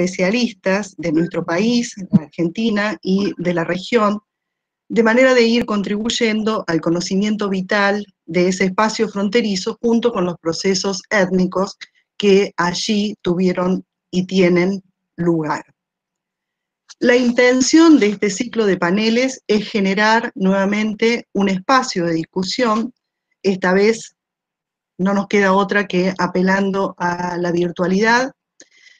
especialistas de nuestro país, la Argentina y de la región, de manera de ir contribuyendo al conocimiento vital de ese espacio fronterizo junto con los procesos étnicos que allí tuvieron y tienen lugar. La intención de este ciclo de paneles es generar nuevamente un espacio de discusión, esta vez no nos queda otra que apelando a la virtualidad,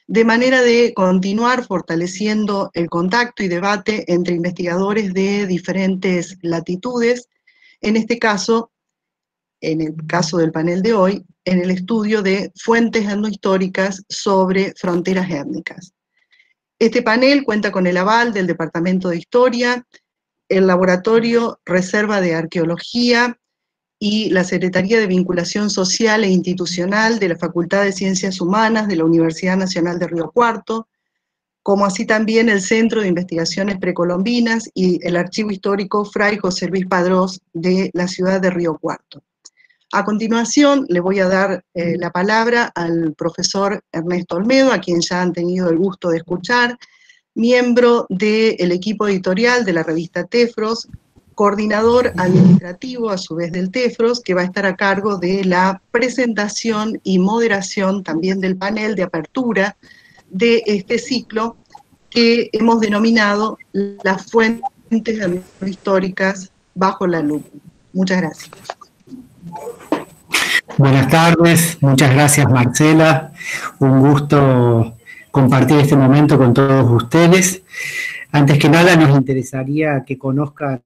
de manera de continuar fortaleciendo el contacto y debate entre investigadores de diferentes latitudes, en este caso, en el caso del panel de hoy, en el estudio de fuentes etnohistóricas sobre fronteras étnicas. Este panel cuenta con el aval del Departamento de Historia, el Laboratorio Reserva de Arqueología y la Secretaría de Vinculación Social e Institucional de la Facultad de Ciencias Humanas de la Universidad Nacional de Río Cuarto, como así también el Centro de Investigaciones Precolombinas y el Archivo Histórico Fray José Luis Padrós de la ciudad de Río Cuarto. A continuación, le voy a dar la palabra al profesor Ernesto Olmedo, a quien ya han tenido el gusto de escuchar, miembro del equipo editorial de la revista Tefros, coordinador administrativo a su vez del Tefros, que va a estar a cargo de la presentación y moderación también del panel de apertura de este ciclo que hemos denominado las fuentes históricas bajo la lupa. Muchas gracias. Buenas tardes, muchas gracias Marcela, un gusto compartir este momento con todos ustedes. Antes que nada nos interesaría que conozcan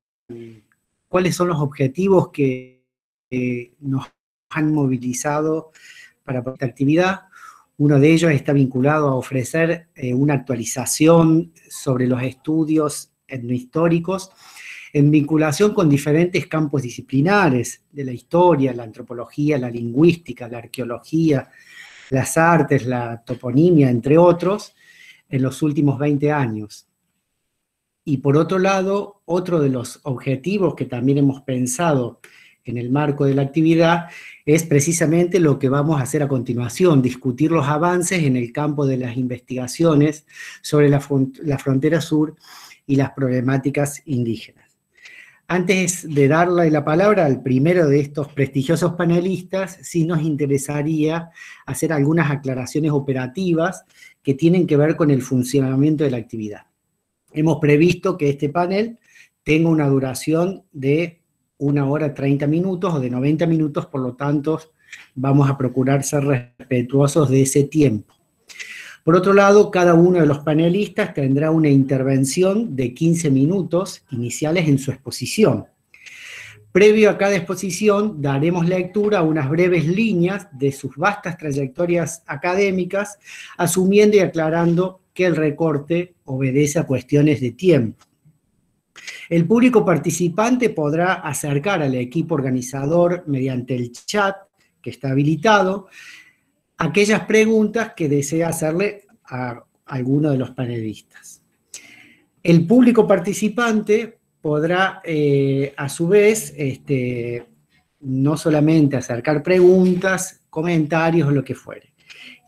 cuáles son los objetivos que nos han movilizado para esta actividad. Uno de ellos está vinculado a ofrecer una actualización sobre los estudios etnohistóricos en vinculación con diferentes campos disciplinares de la historia, la antropología, la lingüística, la arqueología, las artes, la toponimia, entre otros, en los últimos 20 años. Y por otro lado, otro de los objetivos que también hemos pensado en el marco de la actividad es precisamente lo que vamos a hacer a continuación, discutir los avances en el campo de las investigaciones sobre la frontera sur y las problemáticas indígenas. Antes de darle la palabra al primero de estos prestigiosos panelistas, sí nos interesaría hacer algunas aclaraciones operativas que tienen que ver con el funcionamiento de la actividad. Hemos previsto que este panel tenga una duración de 1 hora 30 minutos o de 90 minutos, por lo tanto vamos a procurar ser respetuosos de ese tiempo. Por otro lado, cada uno de los panelistas tendrá una intervención de 15 minutos iniciales en su exposición. Previo a cada exposición, daremos lectura a unas breves líneas de sus vastas trayectorias académicas, asumiendo y aclarando que el recorte obedece a cuestiones de tiempo. El público participante podrá acercar al equipo organizador mediante el chat que está habilitado aquellas preguntas que desea hacerle a alguno de los panelistas. El público participante podrá, a su vez, no solamente acercar preguntas, comentarios o lo que fuere.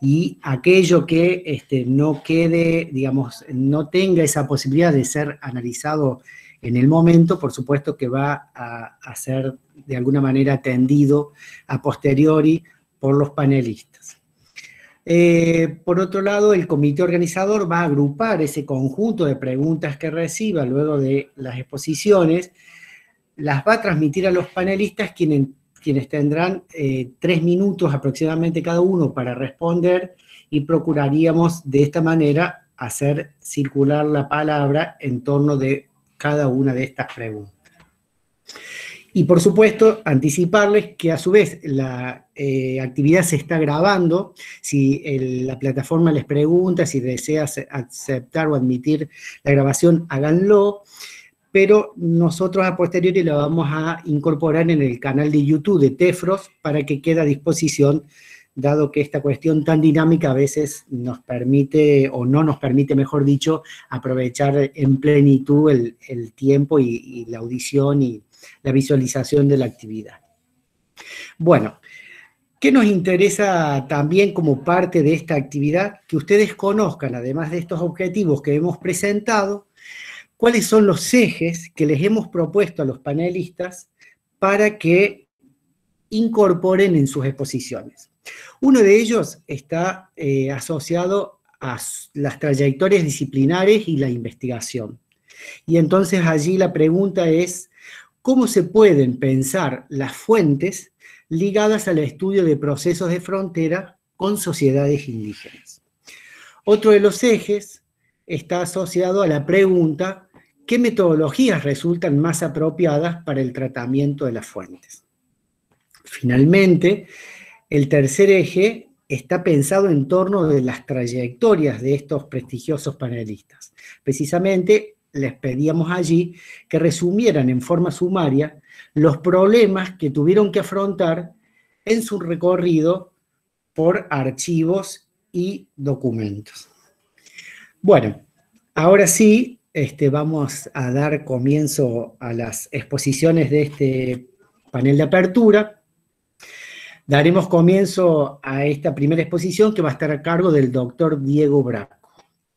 Y aquello que no quede, digamos, no tenga esa posibilidad de ser analizado en el momento, por supuesto que va a ser de alguna manera atendido a posteriori por los panelistas. Por otro lado, el comité organizador va a agrupar ese conjunto de preguntas que reciba luego de las exposiciones, las va a transmitir a los panelistas quienes tendrán 3 minutos aproximadamente cada uno para responder y procuraríamos de esta manera hacer circular la palabra en torno de cada una de estas preguntas. Y por supuesto, anticiparles que a su vez la actividad se está grabando. Si la plataforma les pregunta si desea aceptar o admitir la grabación, háganlo. Pero nosotros a posteriori la vamos a incorporar en el canal de YouTube de Tefros para que quede a disposición, dado que esta cuestión tan dinámica a veces nos permite, o no nos permite, mejor dicho, aprovechar en plenitud el tiempo y la audición y la visualización de la actividad. Bueno, ¿Qué nos interesa también como parte de esta actividad? Que ustedes conozcan, además de estos objetivos que hemos presentado, cuáles son los ejes que les hemos propuesto a los panelistas para que incorporen en sus exposiciones. Uno de ellos está asociado a las trayectorias disciplinares y la investigación. Y entonces allí la pregunta es, ¿cómo se pueden pensar las fuentes ligadas al estudio de procesos de frontera con sociedades indígenas? Otro de los ejes está asociado a la pregunta, ¿qué metodologías resultan más apropiadas para el tratamiento de las fuentes? Finalmente, el tercer eje está pensado en torno de las trayectorias de estos prestigiosos panelistas. Precisamente les pedíamos allí que resumieran en forma sumaria los problemas que tuvieron que afrontar en su recorrido por archivos y documentos. Bueno, ahora sí vamos a dar comienzo a las exposiciones de este panel de apertura. Daremos comienzo a esta primera exposición que va a estar a cargo del doctor Diego Braco,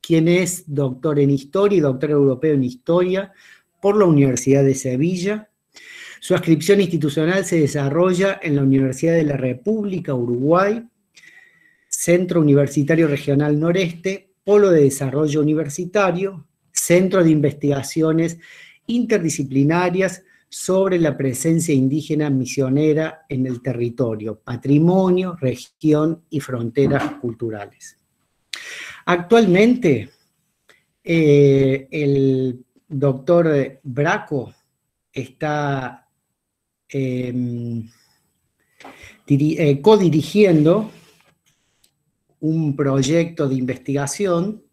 quien es doctor en Historia y doctor europeo en Historia por la Universidad de Sevilla. Su adscripción institucional se desarrolla en la Universidad de la República Uruguay, Centro Universitario Regional Noreste, Polo de Desarrollo Universitario, Centro de Investigaciones Interdisciplinarias sobre la presencia indígena misionera en el territorio, patrimonio, región y fronteras culturales. Actualmente, el doctor Braco está codirigiendo un proyecto de investigación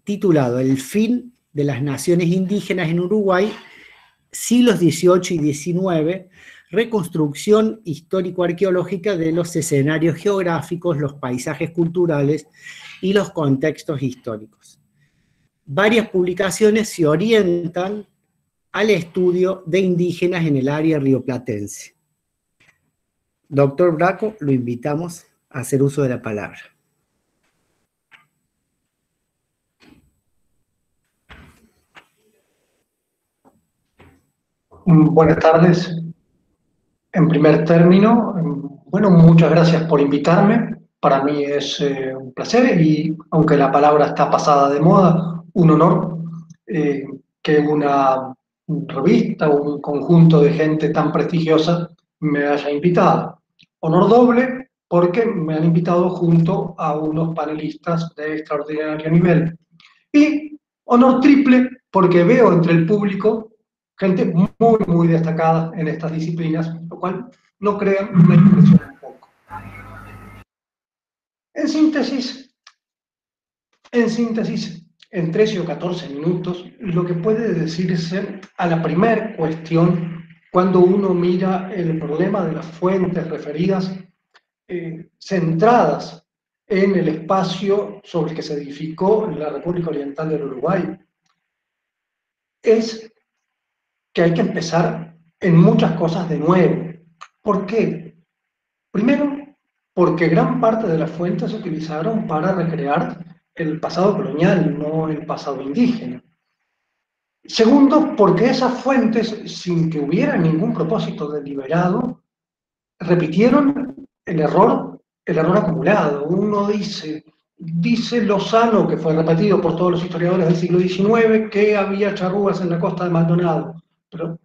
titulado El fin de las naciones indígenas en Uruguay, siglos XVIII y XIX, reconstrucción histórico-arqueológica de los escenarios geográficos, los paisajes culturales y los contextos históricos. Varias publicaciones se orientan al estudio de indígenas en el área rioplatense. Doctor Braco, lo invitamos a hacer uso de la palabra. Buenas tardes. En primer término, bueno, muchas gracias por invitarme. Para mí es un placer y, aunque la palabra está pasada de moda, un honor que una revista o un conjunto de gente tan prestigiosa me haya invitado. Honor doble porque me han invitado junto a unos panelistas de extraordinario nivel. Y honor triple porque veo entre el público gente muy destacada en estas disciplinas, lo cual, no crean, me impresiona un poco. En síntesis, en 13 o 14 minutos, lo que puede decirse a la primera cuestión, cuando uno mira el problema de las fuentes referidas, centradas en el espacio sobre el que se edificó la República Oriental del Uruguay, es que hay que empezar en muchas cosas de nuevo. ¿Por qué? Primero, porque gran parte de las fuentes se utilizaron para recrear el pasado colonial, no el pasado indígena. Segundo, porque esas fuentes, sin que hubiera ningún propósito deliberado, repitieron el error acumulado. Uno dice Lozano, que fue repetido por todos los historiadores del siglo XIX, que había charrúas en la costa de Maldonado. Pero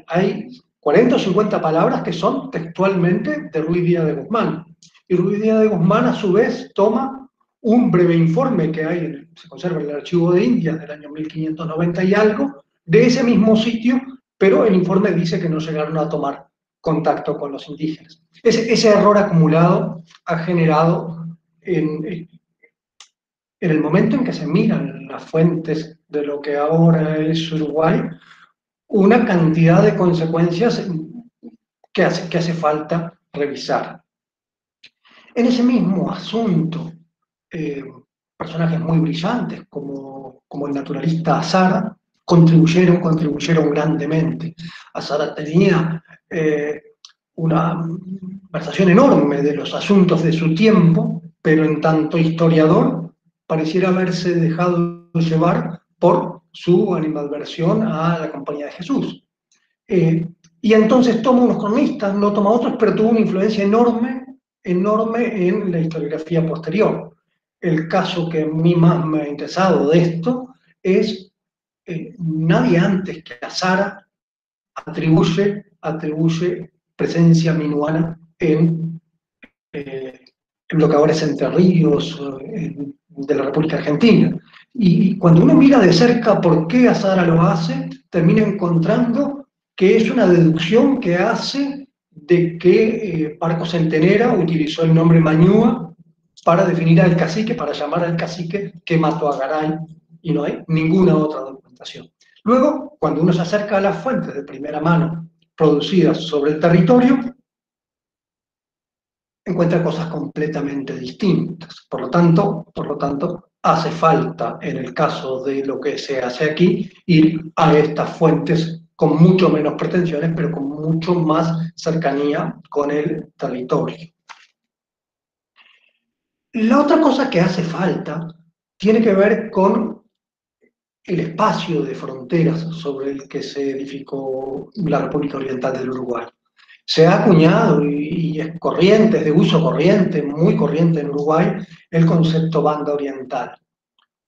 hay 40 o 50 palabras que son textualmente de Ruiz Díaz de Guzmán. Y Ruiz Díaz de Guzmán, a su vez, toma un breve informe que hay, se conserva en el Archivo de Indias del año 1590 y algo, de ese mismo sitio, pero el informe dice que no llegaron a tomar contacto con los indígenas. Ese error acumulado ha generado, en el momento en que se miran las fuentes de lo que ahora es Uruguay, una cantidad de consecuencias que hace falta revisar. En ese mismo asunto, personajes muy brillantes como el naturalista Azara contribuyeron grandemente. Azara tenía una versación enorme de los asuntos de su tiempo, pero en tanto historiador pareciera haberse dejado llevar por su animadversión a la Compañía de Jesús. Y entonces toma unos cronistas, no toma otros, pero tuvo una influencia enorme en la historiografía posterior. El caso que a mí más me ha interesado de esto es nadie antes que Azara atribuye presencia minuana en lo que ahora es Entre Ríos, de la República Argentina. Y cuando uno mira de cerca por qué Azara lo hace, termina encontrando que es una deducción que hace de que Parco Centenera utilizó el nombre Mañúa para definir al cacique, para llamar al cacique que mató a Garay, y no hay ninguna otra documentación. Luego, cuando uno se acerca a las fuentes de primera mano producidas sobre el territorio, encuentra cosas completamente distintas. Por lo tanto, hace falta, en el caso de lo que se hace aquí, ir a estas fuentes con mucho menos pretensiones, pero con mucho más cercanía con el territorio. La otra cosa que hace falta tiene que ver con el espacio de fronteras sobre el que se edificó la República Oriental del Uruguay. Se ha acuñado y es corriente, es de uso corriente, muy corriente en Uruguay, el concepto banda oriental.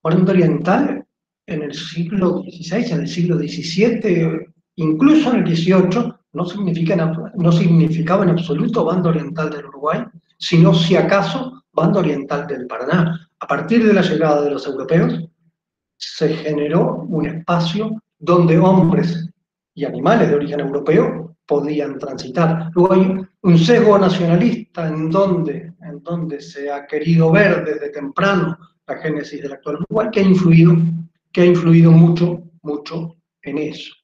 Banda oriental en el siglo XVI, en el siglo XVII, incluso en el XVIII, no significaba en absoluto banda oriental del Uruguay, sino si acaso banda oriental del Paraná. A partir de la llegada de los europeos, se generó un espacio donde hombres y animales de origen europeo podían transitar. Luego hay un sesgo nacionalista en donde se ha querido ver desde temprano la génesis del actual Uruguay, que ha influido mucho en eso.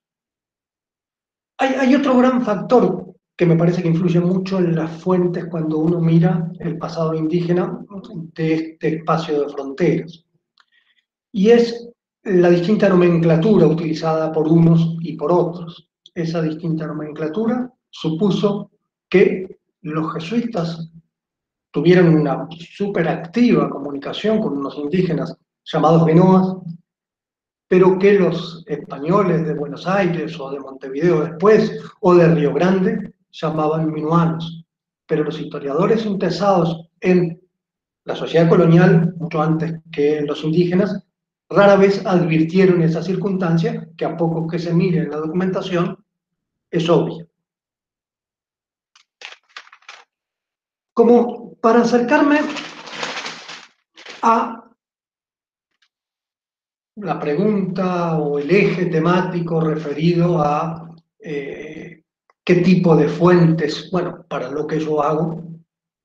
Hay otro gran factor que me parece que influye mucho en las fuentes cuando uno mira el pasado indígena de este espacio de fronteras, y es la distinta nomenclatura utilizada por unos y por otros. Esa distinta nomenclatura supuso que los jesuitas tuvieran una súper activa comunicación con unos indígenas llamados guenoas, pero que los españoles de Buenos Aires o de Montevideo después, o de Río Grande, llamaban minuanos. Pero los historiadores interesados en la sociedad colonial, mucho antes que los indígenas, rara vez advirtieron esa circunstancia, que a poco que se mire en la documentación, es obvia. Como para acercarme a la pregunta o el eje temático referido a qué tipo de fuentes, bueno, para lo que yo hago,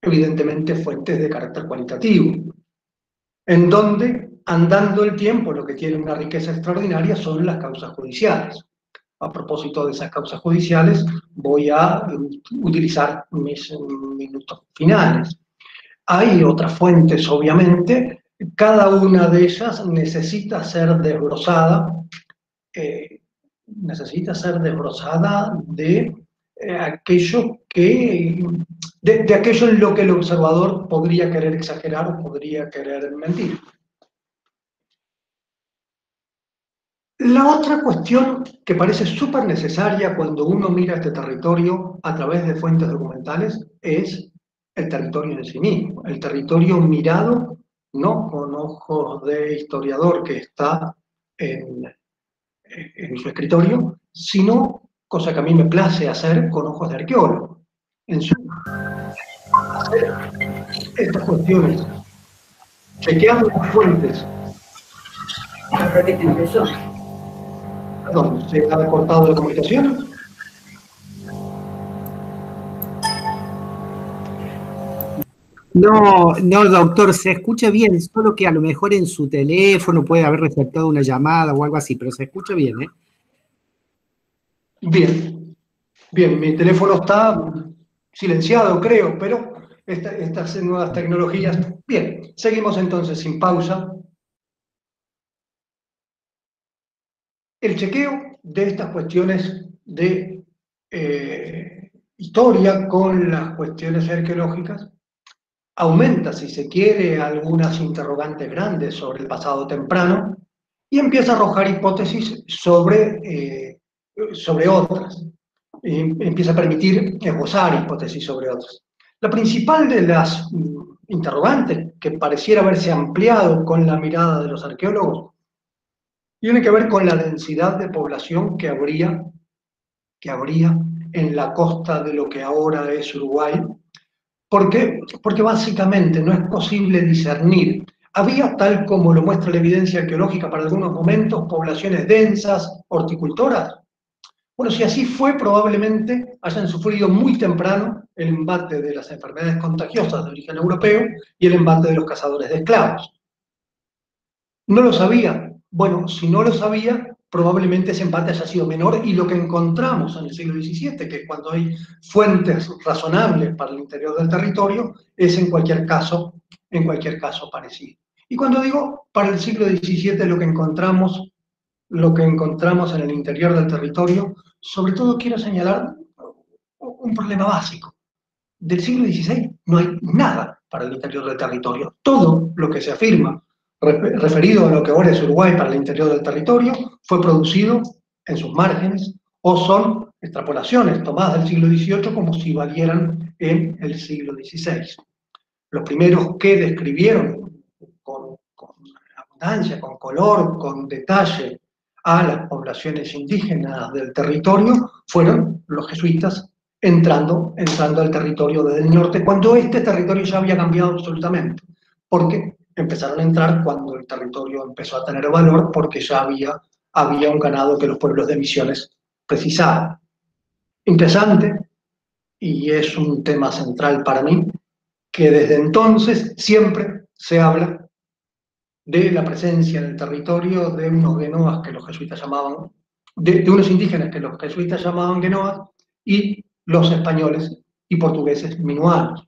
evidentemente fuentes de carácter cualitativo, en donde, andando el tiempo, lo que tiene una riqueza extraordinaria son las causas judiciales. A propósito de esas causas judiciales, voy a utilizar mis minutos finales. Hay otras fuentes, obviamente, cada una de ellas necesita ser desglosada, de aquello de aquello en lo que el observador podría querer exagerar o podría querer mentir. La otra cuestión que parece súper necesaria cuando uno mira este territorio a través de fuentes documentales es el territorio en sí mismo, el territorio mirado no con ojos de historiador que está en su escritorio, sino, cosa que a mí me place hacer, con ojos de arqueólogo. Hacer estas cuestiones, chequeando las fuentes. Perdón, ¿se ha cortado la comunicación? No, no, doctor, se escucha bien, solo que a lo mejor en su teléfono puede haber receptado una llamada o algo así, pero se escucha bien, ¿eh? Bien, bien, mi teléfono está silenciado, creo, pero estas nuevas tecnologías. Bien, seguimos entonces sin pausa. El chequeo de estas cuestiones de historia con las cuestiones arqueológicas aumenta, si se quiere, algunas interrogantes grandes sobre el pasado temprano y empieza a arrojar hipótesis sobre otras. Empieza a permitir esbozar hipótesis sobre otras. La principal de las interrogantes, que pareciera haberse ampliado con la mirada de los arqueólogos, tiene que ver con la densidad de población que habría en la costa de lo que ahora es Uruguay. ¿Por qué? Porque básicamente no es posible discernir. Había, tal como lo muestra la evidencia arqueológica para algunos momentos, poblaciones densas, horticultoras. Bueno, si así fue, probablemente hayan sufrido muy temprano el embate de las enfermedades contagiosas de origen europeo y el embate de los cazadores de esclavos. ¿No lo sabía? Bueno, si no lo sabía, probablemente ese empate haya sido menor y lo que encontramos en el siglo XVII, que es cuando hay fuentes razonables para el interior del territorio, es en cualquier caso parecido. Y cuando digo para el siglo XVII lo que encontramos en el interior del territorio, sobre todo quiero señalar un problema básico. Del siglo XVI no hay nada para el interior del territorio. Todo lo que se afirma referido a lo que ahora es Uruguay para el interior del territorio fue producido en sus márgenes o son extrapolaciones tomadas del siglo XVIII como si valieran en el siglo XVI. Los primeros que describieron con abundancia, con color, con detalle a las poblaciones indígenas del territorio fueron los jesuitas entrando al territorio desde el norte, cuando este territorio ya había cambiado absolutamente, porque empezaron a entrar cuando el territorio empezó a tener valor, porque ya había un ganado que los pueblos de Misiones precisaban. Interesante, y es un tema central para mí, que desde entonces siempre se habla de la presencia en el territorio de unos guenoas que los jesuitas llamaban, de unos indígenas que los jesuitas llamaban guenoas, y los españoles y portugueses minuanos.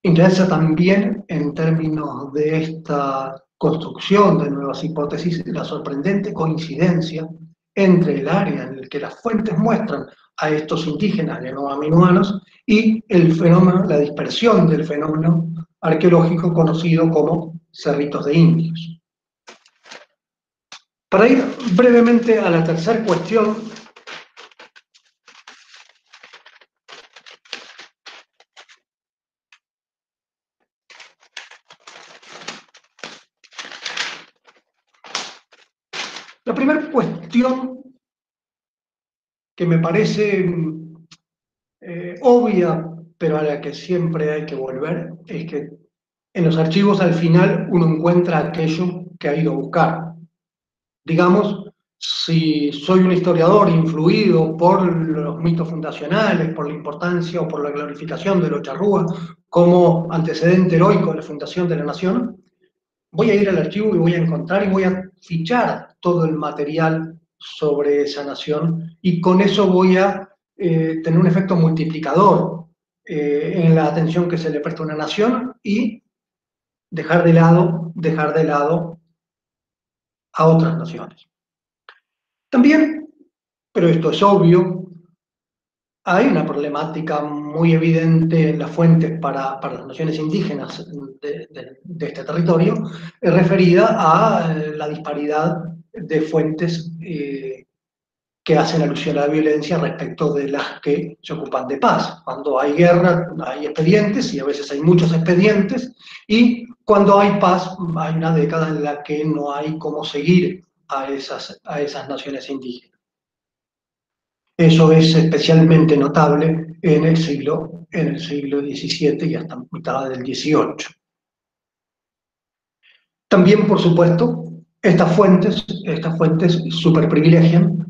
Interesa también, en términos de esta construcción de nuevas hipótesis, la sorprendente coincidencia entre el área en el que las fuentes muestran a estos indígenas guenoa-minuanos y el fenómeno, la dispersión del fenómeno arqueológico conocido como cerritos de indios. Para ir brevemente a la tercera cuestión, la primera cuestión que me parece obvia, pero a la que siempre hay que volver, es que en los archivos al final uno encuentra aquello que ha ido a buscar. Digamos, si soy un historiador influido por los mitos fundacionales, por la importancia o por la glorificación de los charrúas como antecedente heroico de la fundación de la nación, voy a ir al archivo y voy a encontrar y voy a fichar todo el material sobre esa nación y con eso voy a tener un efecto multiplicador en la atención que se le presta a una nación y dejar de lado a otras naciones. También, pero esto es obvio, hay una problemática muy evidente en las fuentes para las naciones indígenas de este territorio, referida a la disparidad de fuentes que hacen alusión a la violencia respecto de las que se ocupan de paz. Cuando hay guerra hay expedientes, y a veces hay muchos expedientes, y cuando hay paz hay una década en la que no hay cómo seguir a esas naciones indígenas. Eso es especialmente notable en el siglo XVII y hasta mitad del XVIII. También, por supuesto, estas fuentes superprivilegian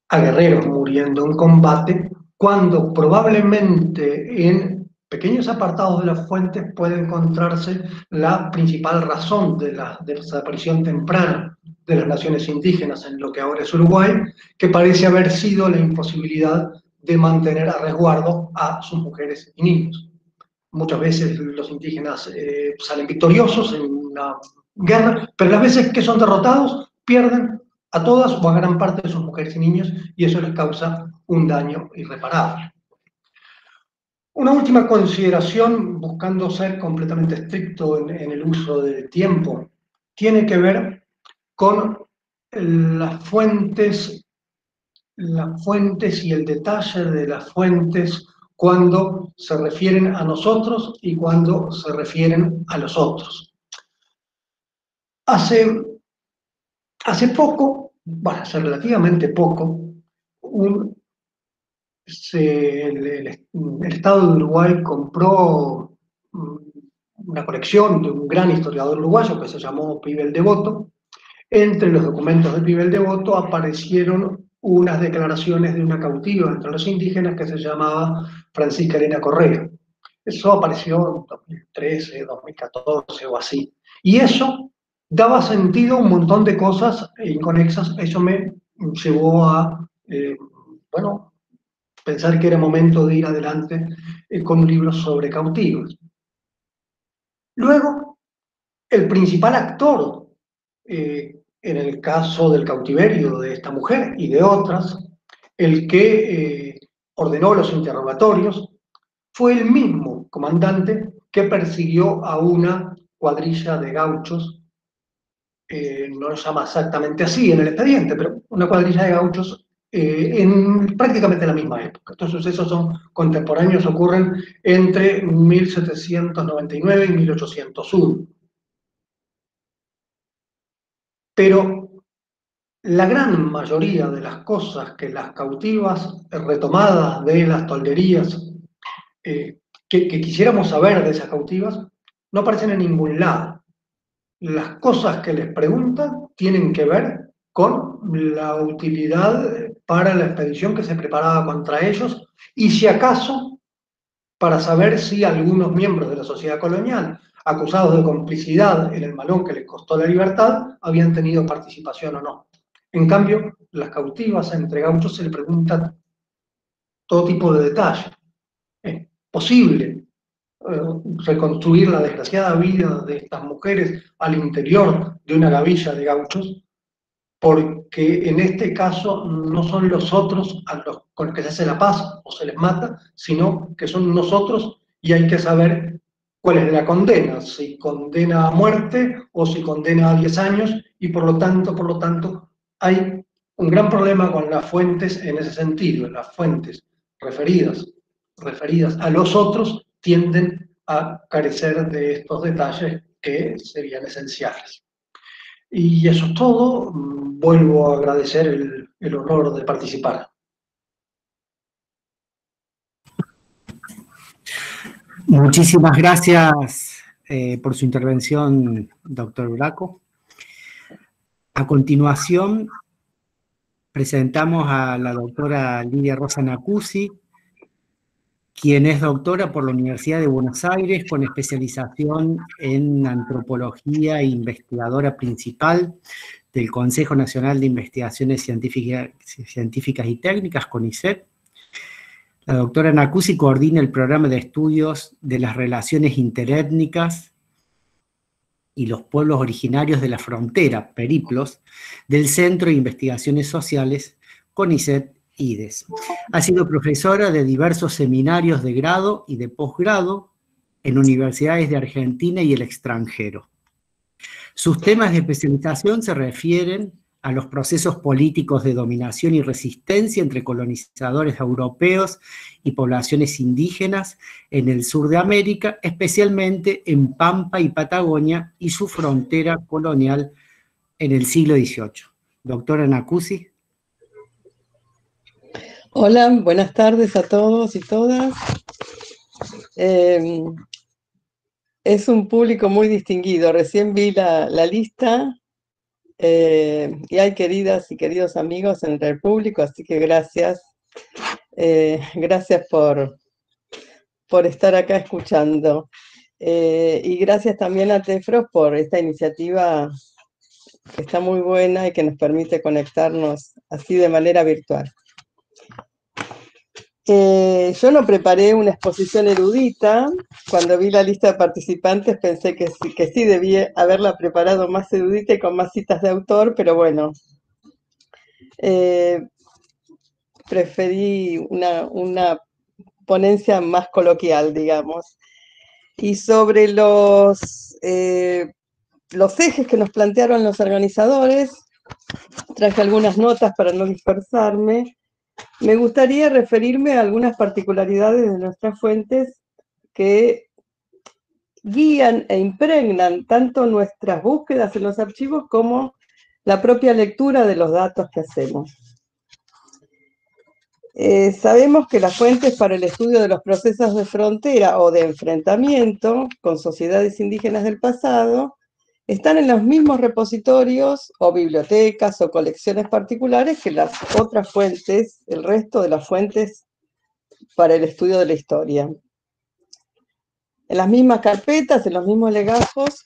a guerreros muriendo en combate, cuando probablemente en pequeños apartados de las fuentes puede encontrarse la principal razón de la desaparición temprana de las naciones indígenas en lo que ahora es Uruguay, que parece haber sido la imposibilidad de mantener a resguardo a sus mujeres y niños. Muchas veces los indígenas salen victoriosos en una guerra, pero las veces que son derrotados, pierden a todas o a gran parte de sus mujeres y niños, y eso les causa un daño irreparable. Una última consideración, buscando ser completamente estricto en el uso del tiempo, tiene que ver con las fuentes y el detalle de las fuentes cuando se refieren a nosotros y cuando se refieren a los otros. Hace poco, bueno, hace relativamente poco, el Estado de Uruguay compró una colección de un gran historiador uruguayo que se llamó Pibel Devoto. Entre los documentos de Pibel Devoto aparecieron unas declaraciones de una cautiva entre los indígenas que se llamaba Francisca Elena Correa. Eso apareció en 2013, 2014 o así. Y eso daba sentido a un montón de cosas inconexas. Eso me llevó a, bueno, pensar que era momento de ir adelante con un libro sobre cautivos. Luego, el principal actor en el caso del cautiverio de esta mujer y de otras, el que ordenó los interrogatorios, fue el mismo comandante que persiguió a una cuadrilla de gauchos, no lo llama exactamente así en el expediente, pero una cuadrilla de gauchos en prácticamente la misma época. Estos sucesos son contemporáneos, ocurren entre 1799 y 1801. Pero la gran mayoría de las cosas que las cautivas retomadas de las tolderías, que quisiéramos saber de esas cautivas, no aparecen en ningún lado. Las cosas que les preguntan tienen que ver con la utilidad para la expedición que se preparaba contra ellos y si acaso para saber si algunos miembros de la sociedad colonial, acusados de complicidad en el malón que les costó la libertad, habían tenido participación o no. En cambio, las cautivas entre gauchos se le preguntan todo tipo de detalles. ¿Es posible reconstruir la desgraciada vida de estas mujeres al interior de una gavilla de gauchos? Porque en este caso no son los otros con los que se hace la paz o se les mata, sino que son nosotros y hay que saber cuál es la condena, si condena a muerte o si condena a 10 años, y por lo tanto, hay un gran problema con las fuentes en ese sentido. Las fuentes referidas a los otros tienden a carecer de estos detalles que serían esenciales. Y eso es todo. Vuelvo a agradecer el honor de participar. Muchísimas gracias por su intervención, doctor Braco. A continuación, presentamos a la doctora Lidia Rosa Nacuzzi, quien es doctora por la Universidad de Buenos Aires con especialización en antropología e investigadora principal del Consejo Nacional de Investigaciones Científicas y Técnicas, CONICET. La doctora Nacuzzi coordina el programa de estudios de las relaciones interétnicas y los pueblos originarios de la frontera, Periplos, del Centro de Investigaciones Sociales, CONICET-IDES. Ha sido profesora de diversos seminarios de grado y de posgrado en universidades de Argentina y el extranjero. Sus temas de especialización se refieren a los procesos políticos de dominación y resistencia entre colonizadores europeos y poblaciones indígenas en el sur de América, especialmente en Pampa y Patagonia, y su frontera colonial en el siglo XVIII. Doctora Nacuzzi. Hola, buenas tardes a todos y todas. Es un público muy distinguido. Recién vi la lista y hay queridas y queridos amigos entre el público, así que gracias. Gracias por estar acá escuchando. Y gracias también a Tefros por esta iniciativa que está muy buena y que nos permite conectarnos así de manera virtual. Yo no preparé una exposición erudita. Cuando vi la lista de participantes pensé que sí debía haberla preparado más erudita y con más citas de autor, pero bueno, preferí una ponencia más coloquial, digamos. Y sobre los ejes que nos plantearon los organizadores, traje algunas notas para no dispersarme. Me gustaría referirme a algunas particularidades de nuestras fuentes que guían e impregnan tanto nuestras búsquedas en los archivos como la propia lectura de los datos que hacemos. Sabemos que las fuentes para el estudio de los procesos de frontera o de enfrentamiento con sociedades indígenas del pasado están en los mismos repositorios o bibliotecas o colecciones particulares que las otras fuentes, el resto de las fuentes para el estudio de la historia. En las mismas carpetas, en los mismos legajos,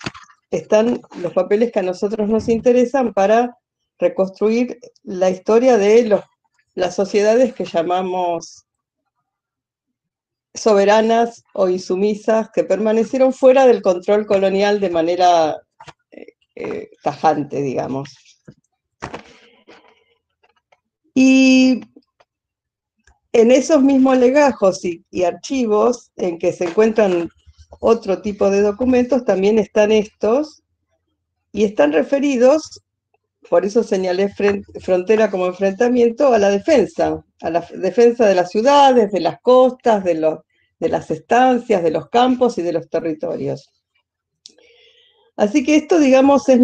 están los papeles que a nosotros nos interesan para reconstruir la historia de las sociedades que llamamos soberanas o insumisas, que permanecieron fuera del control colonial de manera tajante, digamos. Y en esos mismos legajos y archivos en que se encuentran otro tipo de documentos, también están estos, y están referidos, por eso señalé frontera como enfrentamiento, a la defensa de las ciudades, de las costas, de las estancias, de los campos y de los territorios. Así que esto, digamos, es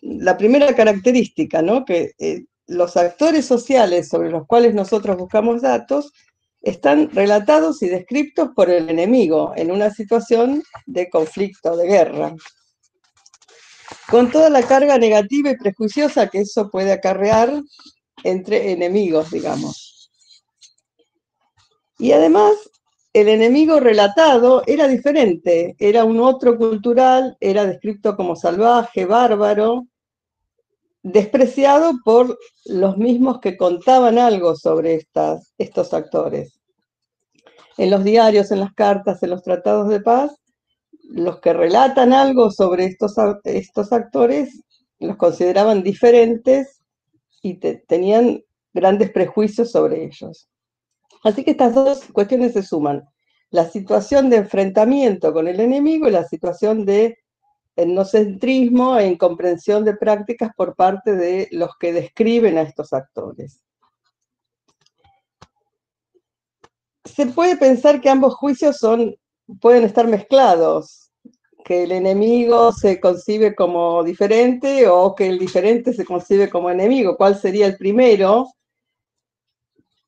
la primera característica, ¿no? Que los actores sociales sobre los cuales nosotros buscamos datos están relatados y descritos por el enemigo en una situación de conflicto, de guerra, con toda la carga negativa y prejuiciosa que eso puede acarrear entre enemigos, digamos. Y además, el enemigo relatado era diferente, era un otro cultural, era descrito como salvaje, bárbaro, despreciado por los mismos que contaban algo sobre estos actores. En los diarios, en las cartas, en los tratados de paz, los que relatan algo sobre estos actores los consideraban diferentes y tenían grandes prejuicios sobre ellos. Así que estas dos cuestiones se suman: la situación de enfrentamiento con el enemigo y la situación de etnocentrismo e incomprensión de prácticas por parte de los que describen a estos actores. Se puede pensar que ambos juicios pueden estar mezclados, que el enemigo se concibe como diferente o que el diferente se concibe como enemigo. ¿Cuál sería el primero?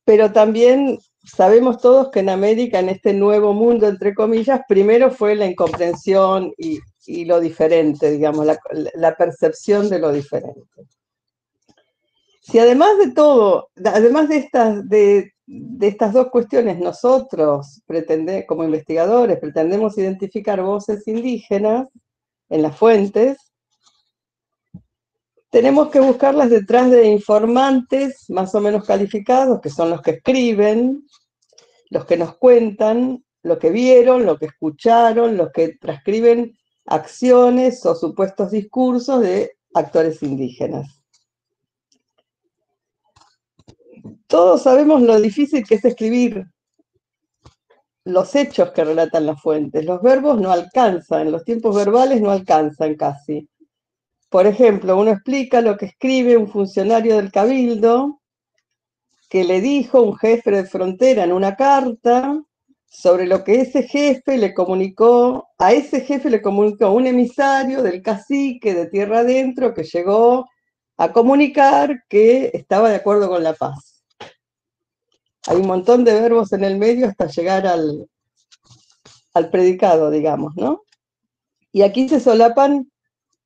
Pero también sabemos todos que en América, en este nuevo mundo, entre comillas, primero fue la incomprensión y lo diferente, digamos, la percepción de lo diferente. Si además de todo, además de estas dos cuestiones, nosotros como investigadores pretendemos identificar voces indígenas en las fuentes, tenemos que buscarlas detrás de informantes más o menos calificados, que son los que escriben, los que nos cuentan, lo que vieron, lo que escucharon, los que transcriben acciones o supuestos discursos de actores indígenas. Todos sabemos lo difícil que es escribir los hechos que relatan las fuentes. Los verbos no alcanzan, los tiempos verbales no alcanzan casi. Por ejemplo, uno explica lo que escribe un funcionario del Cabildo que le dijo un jefe de frontera en una carta sobre lo que ese jefe le comunicó, a ese jefe le comunicó un emisario del cacique de tierra adentro que llegó a comunicar que estaba de acuerdo con la paz. Hay un montón de verbos en el medio hasta llegar al predicado, digamos, ¿no? Y aquí se solapan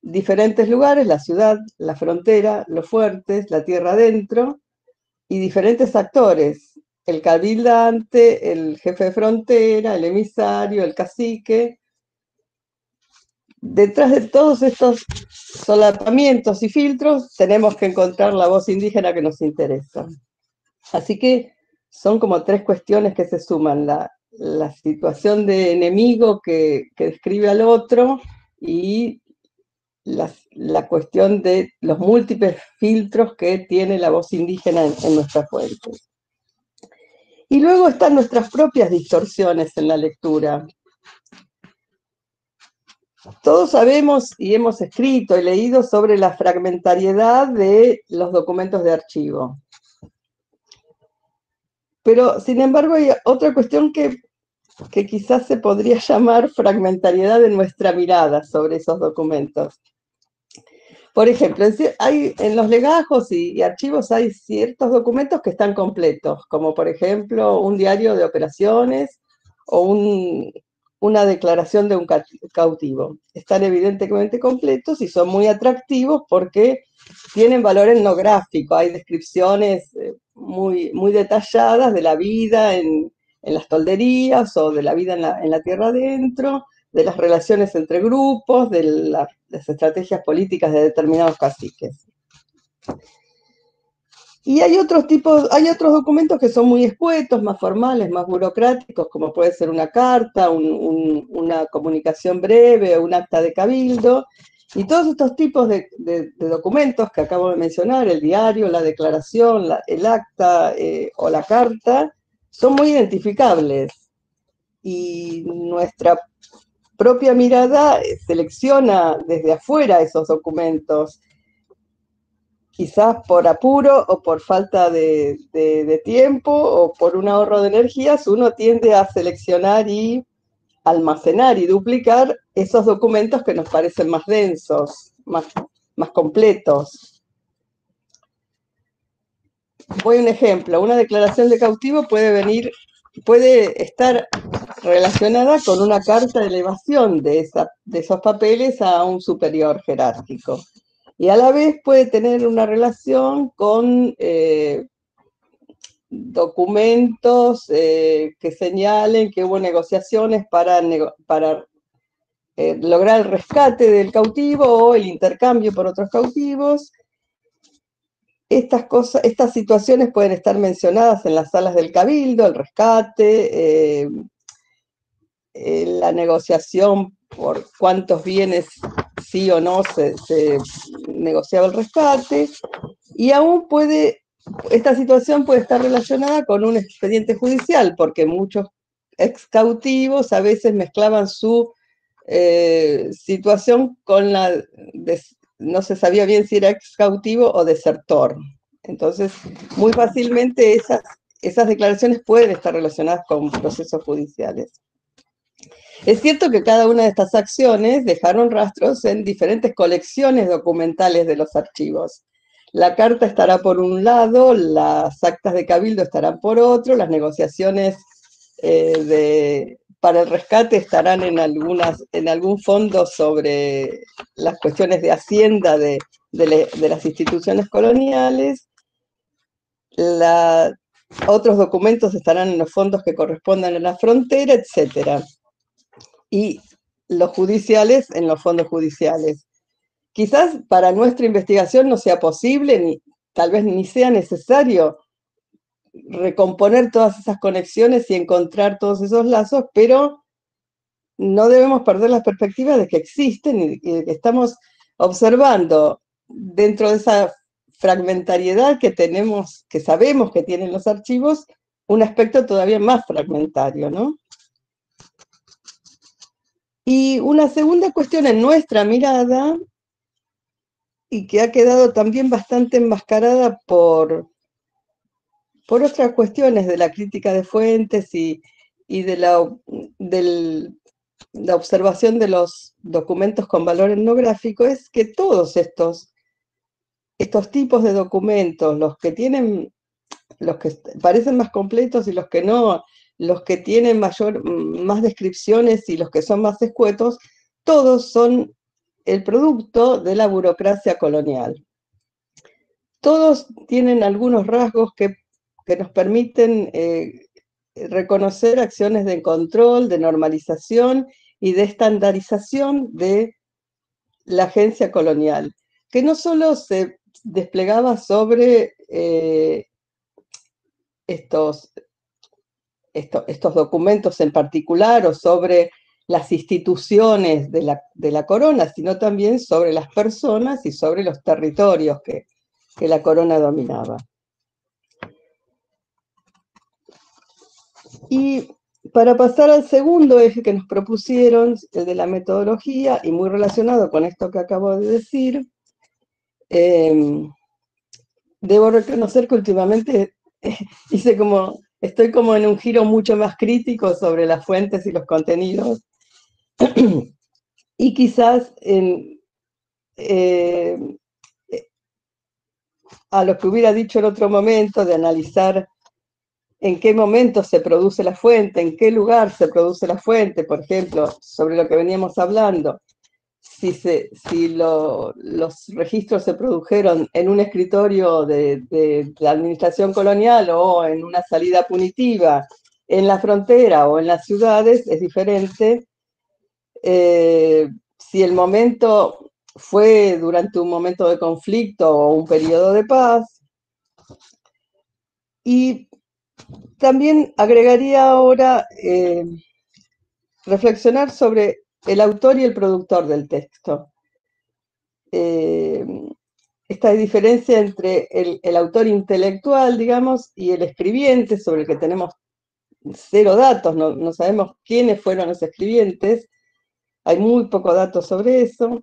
diferentes lugares: la ciudad, la frontera, los fuertes, la tierra adentro, y diferentes actores: el cabildante, el jefe de frontera, el emisario, el cacique. detrás de todos estos solapamientos y filtros tenemos que encontrar la voz indígena que nos interesa. Así que son como tres cuestiones que se suman: la situación de enemigo que describe al otro, y la cuestión de los múltiples filtros que tiene la voz indígena en nuestras fuentes. Y luego están nuestras propias distorsiones en la lectura. Todos sabemos y hemos escrito y leído sobre la fragmentariedad de los documentos de archivo. Pero, sin embargo, hay otra cuestión que quizás se podría llamar fragmentariedad de nuestra mirada sobre esos documentos. Por ejemplo, en los legajos y archivos hay ciertos documentos que están completos, como por ejemplo un diario de operaciones o una declaración de un cautivo. Están evidentemente completos y son muy atractivos porque tienen valor etnográfico. Hay descripciones muy, muy detalladas de la vida en las tolderías o de la vida en la tierra adentro, de las relaciones entre grupos, de las estrategias políticas de determinados caciques. Y hay otros documentos que son muy escuetos, más formales, más burocráticos, como puede ser una carta, una comunicación breve o un acta de cabildo. Y todos estos tipos de documentos que acabo de mencionar, el diario, la declaración, el acta o la carta, son muy identificables. Y nuestra propia mirada selecciona desde afuera esos documentos, quizás por apuro o por falta de tiempo o por un ahorro de energías. Uno tiende a seleccionar y almacenar y duplicar esos documentos que nos parecen más densos, más completos. Voy a un ejemplo: una declaración de cautivo puede estar relacionada con una carta de elevación de esos papeles a un superior jerárquico. Y a la vez puede tener una relación con documentos que señalen que hubo negociaciones para lograr el rescate del cautivo o el intercambio por otros cautivos. Estas situaciones pueden estar mencionadas en las salas del cabildo: el rescate, la negociación por cuántos bienes sí o no se negociaba el rescate, y aún esta situación puede estar relacionada con un expediente judicial, porque muchos ex cautivos a veces mezclaban su situación con no se sabía bien si era ex cautivo o desertor. Entonces, muy fácilmente esas declaraciones pueden estar relacionadas con procesos judiciales. Es cierto que cada una de estas acciones dejaron rastros en diferentes colecciones documentales de los archivos. La carta estará por un lado, las actas de cabildo estarán por otro, las negociaciones para el rescate estarán en algún fondo sobre las cuestiones de hacienda de las instituciones coloniales. Otros documentos estarán en los fondos que correspondan a la frontera, etc. Y los judiciales en los fondos judiciales. Quizás para nuestra investigación no sea posible, tal vez ni sea necesario recomponer todas esas conexiones y encontrar todos esos lazos, pero no debemos perder la perspectiva de que existen y de que estamos observando dentro de esa fragmentariedad que tenemos, que sabemos que tienen los archivos, un aspecto todavía más fragmentario, ¿no? Y una segunda cuestión en nuestra mirada, y que ha quedado también bastante enmascarada por otras cuestiones de la crítica de fuentes y de la observación de los documentos con valor etnográfico, es que todos estos tipos de documentos, los que parecen más completos y los que no, los que tienen más descripciones y los que son más escuetos, todos son el producto de la burocracia colonial. Todos tienen algunos rasgos que nos permiten reconocer acciones de control, de normalización y de estandarización de la agencia colonial, que no solo se desplegaba sobre estos documentos en particular o sobre las instituciones de la corona, sino también sobre las personas y sobre los territorios que la corona dominaba. Y para pasar al segundo eje que nos propusieron, el de la metodología, y muy relacionado con esto que acabo de decir, debo reconocer que últimamente estoy como en un giro mucho más crítico sobre las fuentes y los contenidos, y quizás a lo que hubiera dicho en otro momento, de analizar en qué momento se produce la fuente, en qué lugar se produce la fuente, por ejemplo, sobre lo que veníamos hablando, si los registros se produjeron en un escritorio de la administración colonial o en una salida punitiva, en la frontera o en las ciudades, es diferente. Si el momento fue durante un momento de conflicto o un periodo de paz. Y también agregaría ahora reflexionar sobre el autor y el productor del texto. Esta diferencia entre el autor intelectual, digamos, y el escribiente, sobre el que tenemos cero datos, no sabemos quiénes fueron los escribientes, hay muy pocos datos sobre eso,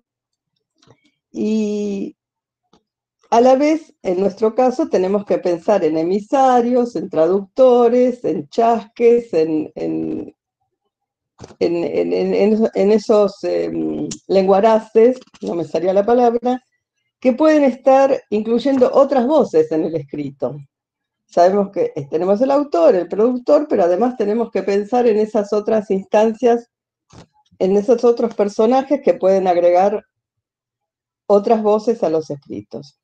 y a la vez, en nuestro caso, tenemos que pensar en emisarios, en traductores, en chasques, en esos lenguaraces, no me salía la palabra, que pueden estar incluyendo otras voces en el escrito. Sabemos que tenemos el autor, el productor, pero además tenemos que pensar en esas otras instancias, en esos otros personajes que pueden agregar otras voces a los escritos.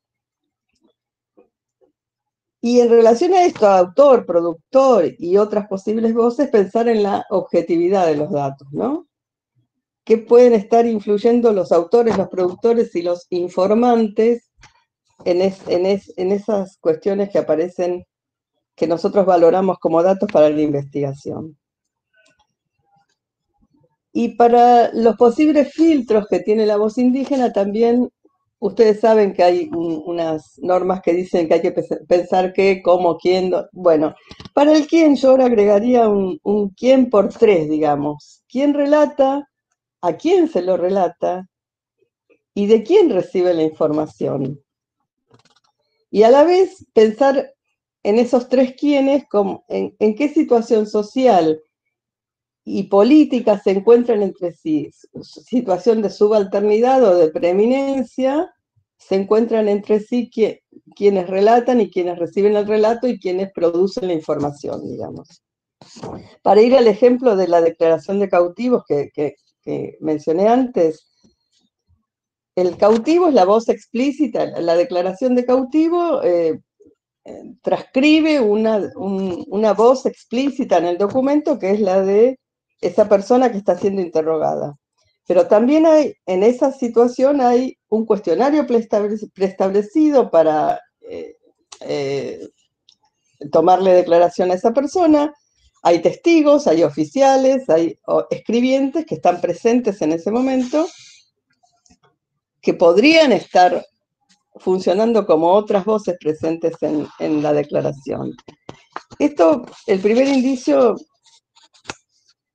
Y en relación a esto, autor, productor y otras posibles voces, pensar en la objetividad de los datos, ¿no? ¿Qué pueden estar influyendo los autores, los productores y los informantes en esas cuestiones que aparecen, que nosotros valoramos como datos para la investigación? Y para los posibles filtros que tiene la voz indígena, también ustedes saben que hay unas normas que dicen que hay que pensar qué, cómo, quién. Bueno, para el quién yo ahora agregaría un quién por tres, digamos. ¿Quién relata? ¿A quién se lo relata? ¿Y de quién recibe la información? Y a la vez pensar en esos tres quiénes, en qué situación social y política se encuentran entre sí, situación de subalternidad o de preeminencia, se encuentran entre sí quienes relatan y quienes reciben el relato y quienes producen la información, digamos. Para ir al ejemplo de la declaración de cautivos que mencioné antes, el cautivo es la voz explícita, la declaración de cautivo transcribe una voz explícita en el documento que es la de esa persona que está siendo interrogada. Pero también en esa situación hay un cuestionario preestablecido para tomarle declaración a esa persona. Hay testigos, hay oficiales, hay escribientes que están presentes en ese momento, que podrían estar funcionando como otras voces presentes en la declaración. Esto, el primer indicio,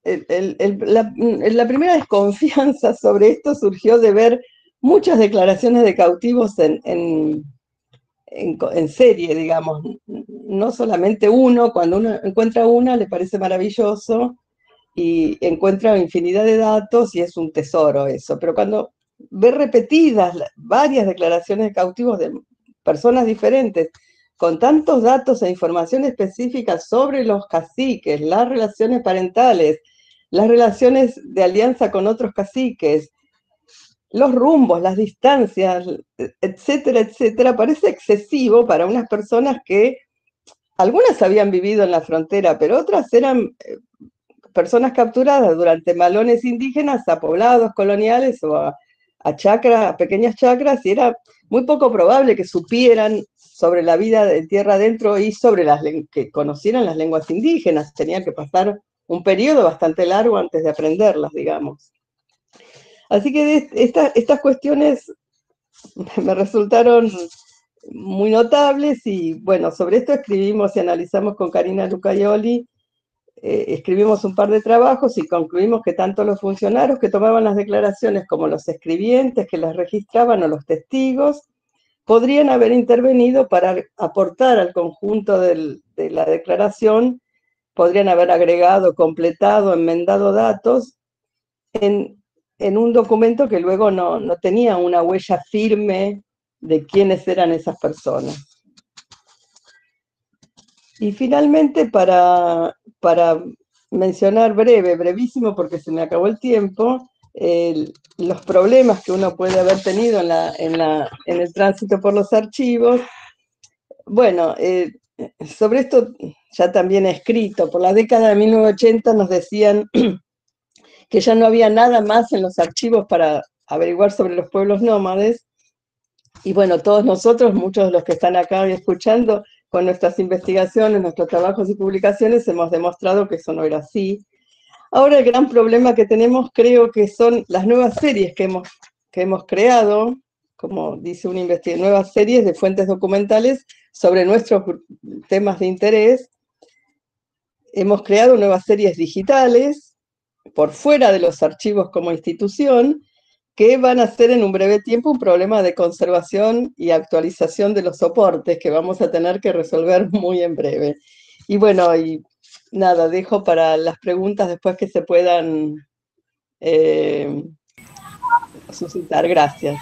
la primera desconfianza sobre esto surgió de ver muchas declaraciones de cautivos en serie, digamos. No solamente uno, cuando uno encuentra una le parece maravilloso y encuentra infinidad de datos y es un tesoro eso, pero cuando ve repetidas varias declaraciones de cautivos de personas diferentes, con tantos datos e información específica sobre los caciques, las relaciones parentales, las relaciones de alianza con otros caciques, los rumbos, las distancias, etcétera, etcétera, parece excesivo para unas personas que algunas habían vivido en la frontera, pero otras eran personas capturadas durante malones indígenas a poblados coloniales o a chacras, a pequeñas chacras, y era muy poco probable que supieran sobre la vida de tierra adentro y sobre que conocieran las lenguas indígenas. Tenían que pasar un periodo bastante largo antes de aprenderlas, digamos. Así que estas cuestiones me resultaron muy notables y bueno, sobre esto escribimos y analizamos con Karina Lucaioli, escribimos un par de trabajos y concluimos que tanto los funcionarios que tomaban las declaraciones como los escribientes que las registraban o los testigos podrían haber intervenido para aportar al conjunto de la declaración, podrían haber agregado, completado, enmendado datos en un documento que luego no tenía una huella firme de quiénes eran esas personas. Y finalmente, para mencionar brevísimo, porque se me acabó el tiempo, los problemas que uno puede haber tenido en el tránsito por los archivos. Bueno, sobre esto ya también he escrito. Por la década de 1980 nos decían que ya no había nada más en los archivos para averiguar sobre los pueblos nómades. Y bueno, todos nosotros, muchos de los que están acá hoy escuchando, con nuestras investigaciones, nuestros trabajos y publicaciones, hemos demostrado que eso no era así. Ahora el gran problema que tenemos, creo que son las nuevas series que hemos creado, como dice un investigador, nuevas series de fuentes documentales sobre nuestros temas de interés. Hemos creado nuevas series digitales, por fuera de los archivos como institución, que van a ser en un breve tiempo un problema de conservación y actualización de los soportes que vamos a tener que resolver muy en breve. Y bueno, y nada, dejo para las preguntas después que se puedan suscitar. Gracias.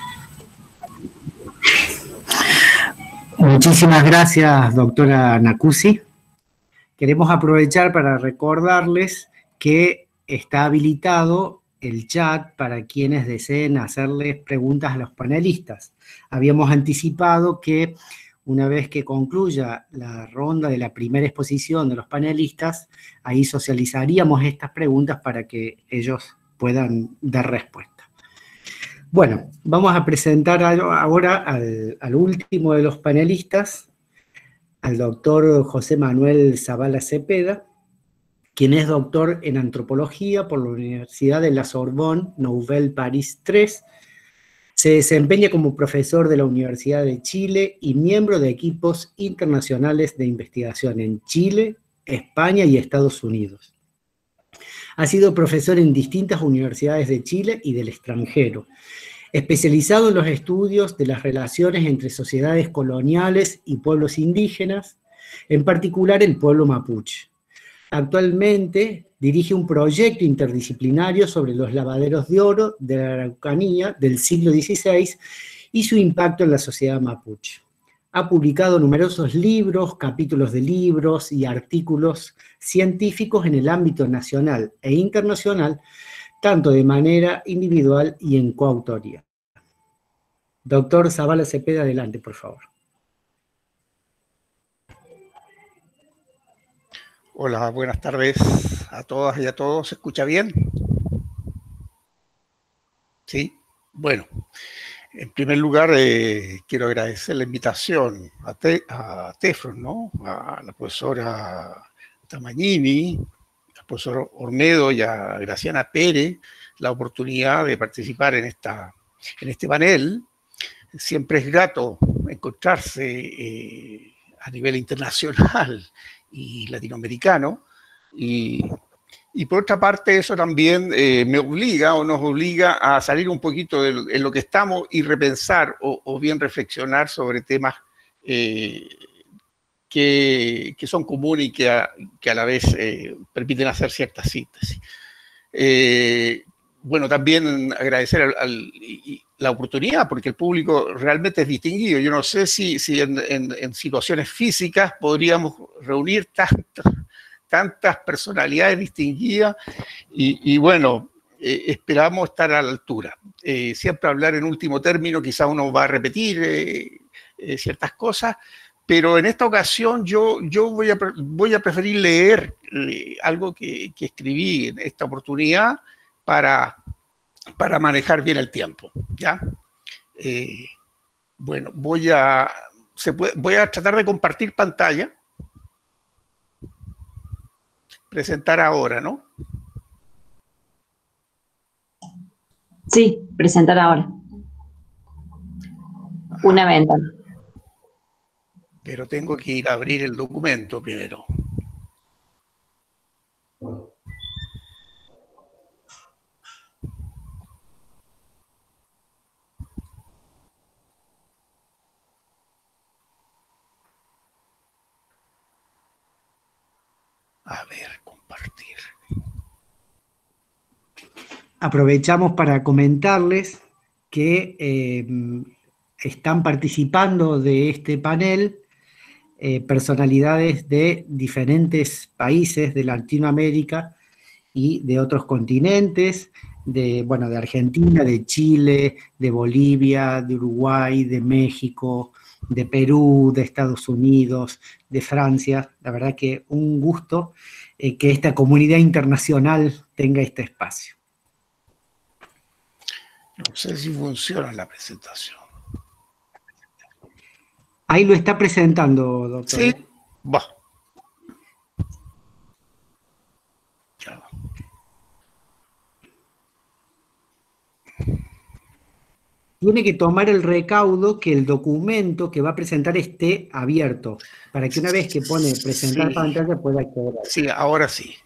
Muchísimas gracias, doctora Nacuzzi. Queremos aprovechar para recordarles que está habilitado el chat para quienes deseen hacerles preguntas a los panelistas. Habíamos anticipado que una vez que concluya la ronda de la primera exposición de los panelistas, ahí socializaríamos estas preguntas para que ellos puedan dar respuesta. Bueno, vamos a presentar ahora al último de los panelistas, al doctor José Manuel Zavala Cepeda, quien es doctor en antropología por la Universidad de la Sorbonne Nouvelle Paris III. Se desempeña como profesor de la Universidad de Chile y miembro de equipos internacionales de investigación en Chile, España y Estados Unidos. Ha sido profesor en distintas universidades de Chile y del extranjero, especializado en los estudios de las relaciones entre sociedades coloniales y pueblos indígenas, en particular el pueblo mapuche. Actualmente dirige un proyecto interdisciplinario sobre los lavaderos de oro de la Araucanía del siglo XVI y su impacto en la sociedad mapuche. Ha publicado numerosos libros, capítulos de libros y artículos científicos en el ámbito nacional e internacional, tanto de manera individual y en coautoría. Doctor Zavala Cepeda, adelante, por favor. Hola, buenas tardes a todas y a todos. ¿Se escucha bien? Sí. Bueno, en primer lugar quiero agradecer la invitación a Tefron, ¿no? A la profesora Tamagnini, al profesor Ornedo y a Graciana Pérez la oportunidad de participar en este panel. Siempre es grato encontrarse a nivel internacional y latinoamericano, y por otra parte eso también me obliga o nos obliga a salir un poquito de lo que estamos y repensar o bien reflexionar sobre temas que son comunes y que a la vez permiten hacer cierta síntesis. Bueno, también agradecer la oportunidad, porque el público realmente es distinguido. Yo no sé si en situaciones físicas podríamos reunir tantas personalidades distinguidas y bueno, esperamos estar a la altura. Siempre hablar en último término, quizá uno va a repetir ciertas cosas, pero en esta ocasión yo voy a preferir leer algo que escribí en esta oportunidad para para manejar bien el tiempo, ¿ya? Bueno, voy a tratar de compartir pantalla. Presentar ahora, ¿no? Sí, presentar ahora. Una ventana. Pero tengo que ir a abrir el documento primero. A ver, compartir. Aprovechamos para comentarles que están participando de este panel personalidades de diferentes países de Latinoamérica y de otros continentes, de Argentina, de Chile, de Bolivia, de Uruguay, de México, de Perú, de Estados Unidos, de Francia. La verdad que un gusto que esta comunidad internacional tenga este espacio. No sé si funciona la presentación. Ahí lo está presentando, doctor. Sí, va. Ya va. Tiene que tomar el recaudo que el documento que va a presentar esté abierto, para que una vez que pone presentar pantalla pueda acceder a él. Sí, ahora sí.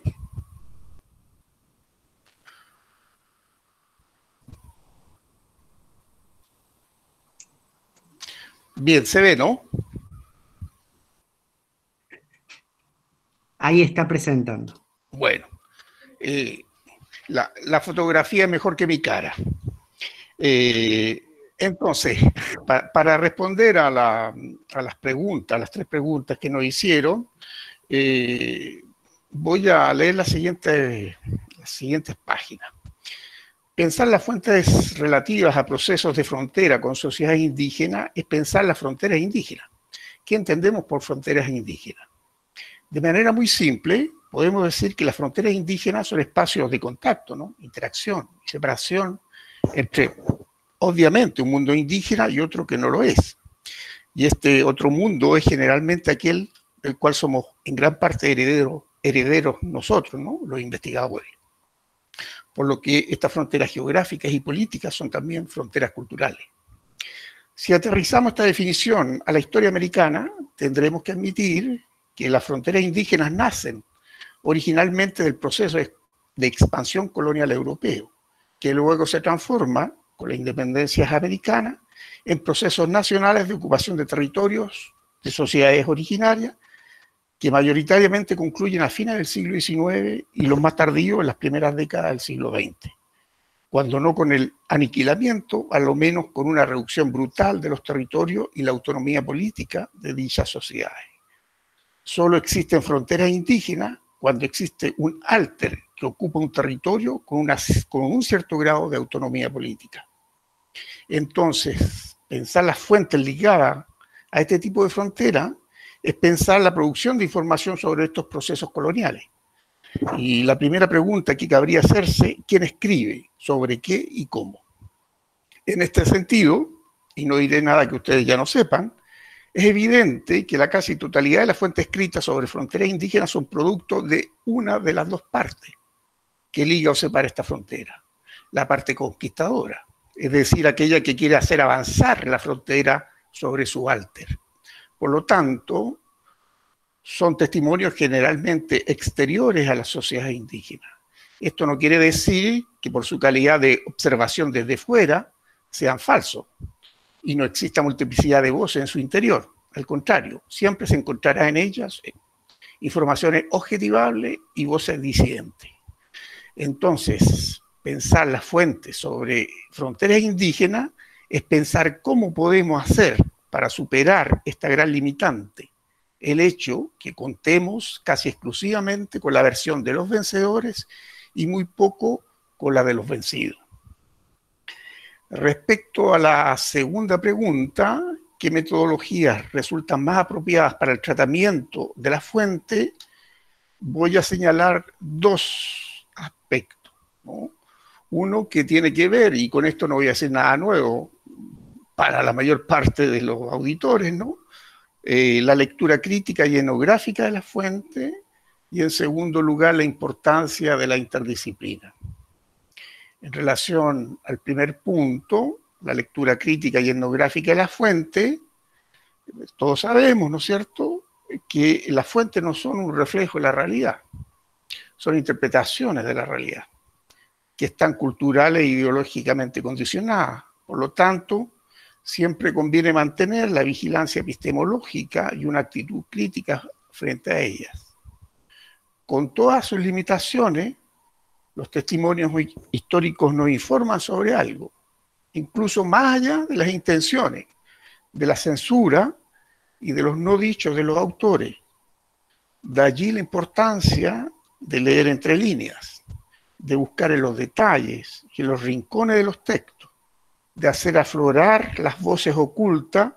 Bien, se ve, ¿no? Ahí está presentando. Bueno, la fotografía es mejor que mi cara. Entonces, para responder a las preguntas, las 3 preguntas que nos hicieron, voy a leer las siguientes páginas. Pensar las fuentes relativas a procesos de frontera con sociedades indígenas es pensar las fronteras indígenas. ¿Qué entendemos por fronteras indígenas? De manera muy simple, podemos decir que las fronteras indígenas son espacios de contacto, ¿no? Interacción y separación entre, obviamente, un mundo indígena y otro que no lo es. Y este otro mundo es generalmente aquel del cual somos en gran parte herederos nosotros, ¿no? Los investigadores. Por lo que estas fronteras geográficas y políticas son también fronteras culturales. Si aterrizamos esta definición a la historia americana, tendremos que admitir que las fronteras indígenas nacen originalmente del proceso de expansión colonial europeo, que luego se transforma, con la independencia americana, en procesos nacionales de ocupación de territorios de sociedades originarias, que mayoritariamente concluyen a fines del siglo XIX y los más tardíos en las primeras décadas del siglo XX, cuando no con el aniquilamiento, a lo menos con una reducción brutal de los territorios y la autonomía política de dichas sociedades. Solo existen fronteras indígenas cuando existe un alter que ocupa un territorio con un cierto grado de autonomía política. Entonces, pensar las fuentes ligadas a este tipo de frontera es pensar la producción de información sobre estos procesos coloniales. Y la primera pregunta que cabría hacerse, ¿quién escribe? ¿Sobre qué y cómo? En este sentido, y no diré nada que ustedes ya no sepan, es evidente que la casi totalidad de las fuentes escritas sobre fronteras indígenas son producto de una de las 2 partes que liga o separa esta frontera. La parte conquistadora, es decir, aquella que quiere hacer avanzar la frontera sobre su alter. Por lo tanto, son testimonios generalmente exteriores a las sociedades indígenas. Esto no quiere decir que por su calidad de observación desde fuera sean falsos y no exista multiplicidad de voces en su interior. Al contrario, siempre se encontrará en ellas informaciones objetivables y voces disidentes. Entonces, pensar las fuentes sobre fronteras indígenas es pensar cómo podemos hacer para superar esta gran limitante, el hecho que contemos casi exclusivamente con la versión de los vencedores y muy poco con la de los vencidos. Respecto a la segunda pregunta, ¿qué metodologías resultan más apropiadas para el tratamiento de la fuente? Voy a señalar 2 aspectos, ¿no? Uno que tiene que ver, y con esto no voy a decir nada nuevo para la mayor parte de los auditores, ¿no? La lectura crítica y etnográfica de la fuente, y en segundo lugar la importancia de la interdisciplina. En relación al primer punto, la lectura crítica y etnográfica de la fuente, todos sabemos, ¿no es cierto?, que las fuentes no son un reflejo de la realidad, son interpretaciones de la realidad, que están culturales e ideológicamente condicionadas. Por lo tanto, siempre conviene mantener la vigilancia epistemológica y una actitud crítica frente a ellas. Con todas sus limitaciones, los testimonios históricos nos informan sobre algo, incluso más allá de las intenciones, de la censura y de los no dichos de los autores. De allí la importancia de leer entre líneas, de buscar en los detalles y en los rincones de los textos, de hacer aflorar las voces ocultas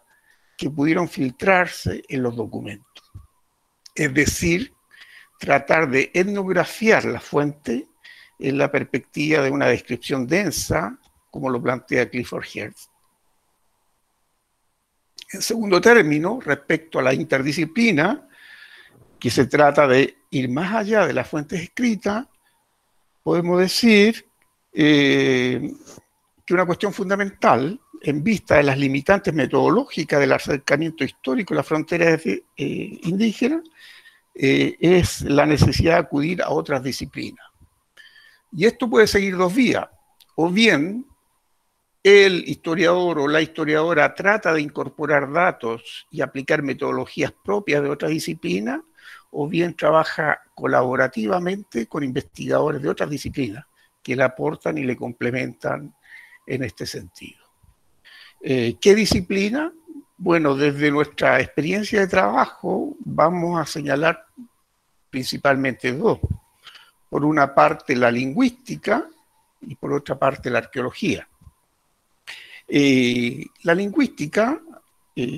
que pudieron filtrarse en los documentos. Es decir, tratar de etnografiar la fuente en la perspectiva de una descripción densa, como lo plantea Clifford Geertz. En segundo término, respecto a la interdisciplina, que se trata de ir más allá de las fuentes escritas, podemos decir que una cuestión fundamental, en vista de las limitantes metodológicas del acercamiento histórico a las fronteras indígenas, es la necesidad de acudir a otras disciplinas. Y esto puede seguir dos vías. O bien el historiador o la historiadora trata de incorporar datos y aplicar metodologías propias de otras disciplinas, o bien trabaja colaborativamente con investigadores de otras disciplinas que le aportan y le complementan en este sentido. ¿Qué disciplina? Bueno, desde nuestra experiencia de trabajo vamos a señalar principalmente dos. Por una parte la lingüística y por otra parte la arqueología. La lingüística,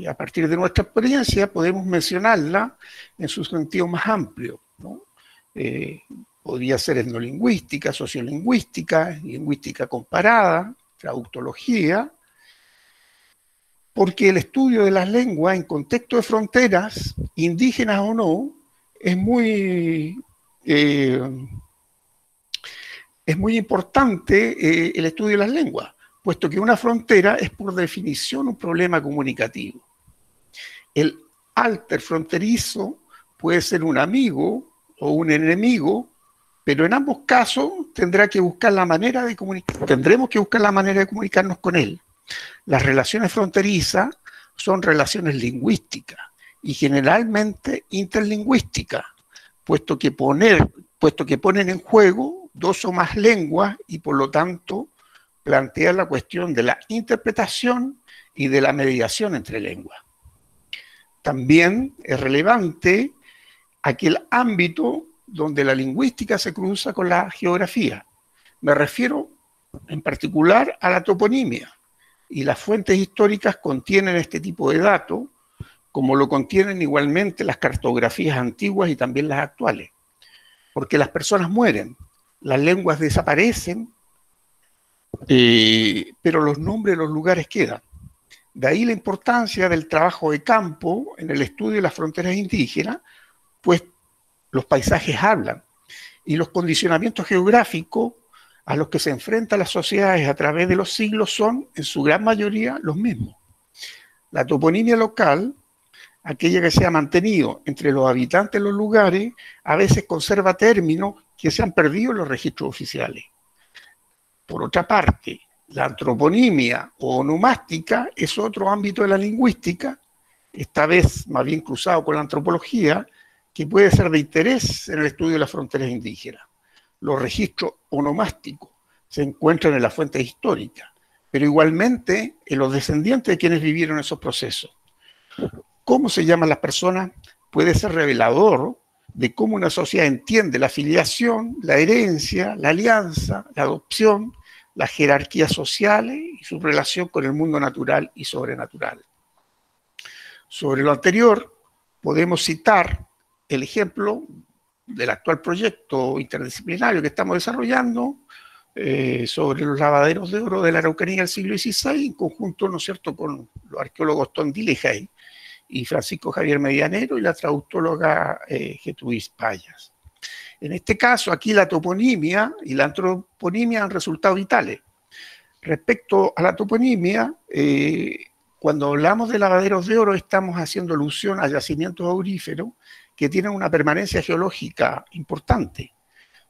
a partir de nuestra experiencia, podemos mencionarla en su sentido más amplio, ¿no? Podría ser etnolingüística, sociolingüística, lingüística comparada, traductología, porque el estudio de las lenguas en contexto de fronteras, indígenas o no, es muy importante el estudio de las lenguas, puesto que una frontera es por definición un problema comunicativo. El alter fronterizo puede ser un amigo o un enemigo, pero en ambos casos tendremos que buscar la manera de comunicarnos con él. Las relaciones fronterizas son relaciones lingüísticas y generalmente interlingüísticas, puesto que ponen en juego dos o más lenguas y por lo tanto plantea la cuestión de la interpretación y de la mediación entre lenguas. También es relevante aquel ámbito donde la lingüística se cruza con la geografía. Me refiero en particular a la toponimia, y las fuentes históricas contienen este tipo de datos, como lo contienen igualmente las cartografías antiguas y también las actuales, porque las personas mueren, las lenguas desaparecen, pero los nombres de los lugares quedan. De ahí la importancia del trabajo de campo en el estudio de las fronteras indígenas, pues los paisajes hablan y los condicionamientos geográficos a los que se enfrentan las sociedades a través de los siglos son, en su gran mayoría, los mismos. La toponimia local, aquella que se ha mantenido entre los habitantes de los lugares, a veces conserva términos que se han perdido en los registros oficiales. Por otra parte, la antroponimia o onomástica es otro ámbito de la lingüística, esta vez más bien cruzado con la antropología, que puede ser de interés en el estudio de las fronteras indígenas. Los registros onomásticos se encuentran en las fuentes históricas, pero igualmente en los descendientes de quienes vivieron esos procesos. Cómo se llaman las personas puede ser revelador de cómo una sociedad entiende la filiación, la herencia, la alianza, la adopción, las jerarquías sociales y su relación con el mundo natural y sobrenatural. Sobre lo anterior, podemos citar el ejemplo del actual proyecto interdisciplinario que estamos desarrollando, sobre los lavaderos de oro de la Araucanía del siglo XVI, en conjunto, ¿no es cierto?, con los arqueólogos Tom Dillehay y Francisco Javier Medianero y la traductóloga Gertrudis Payas. En este caso, aquí la toponimia y la antroponimia han resultado vitales. Respecto a la toponimia, cuando hablamos de lavaderos de oro estamos haciendo alusión a yacimientos auríferos que tienen una permanencia geológica importante,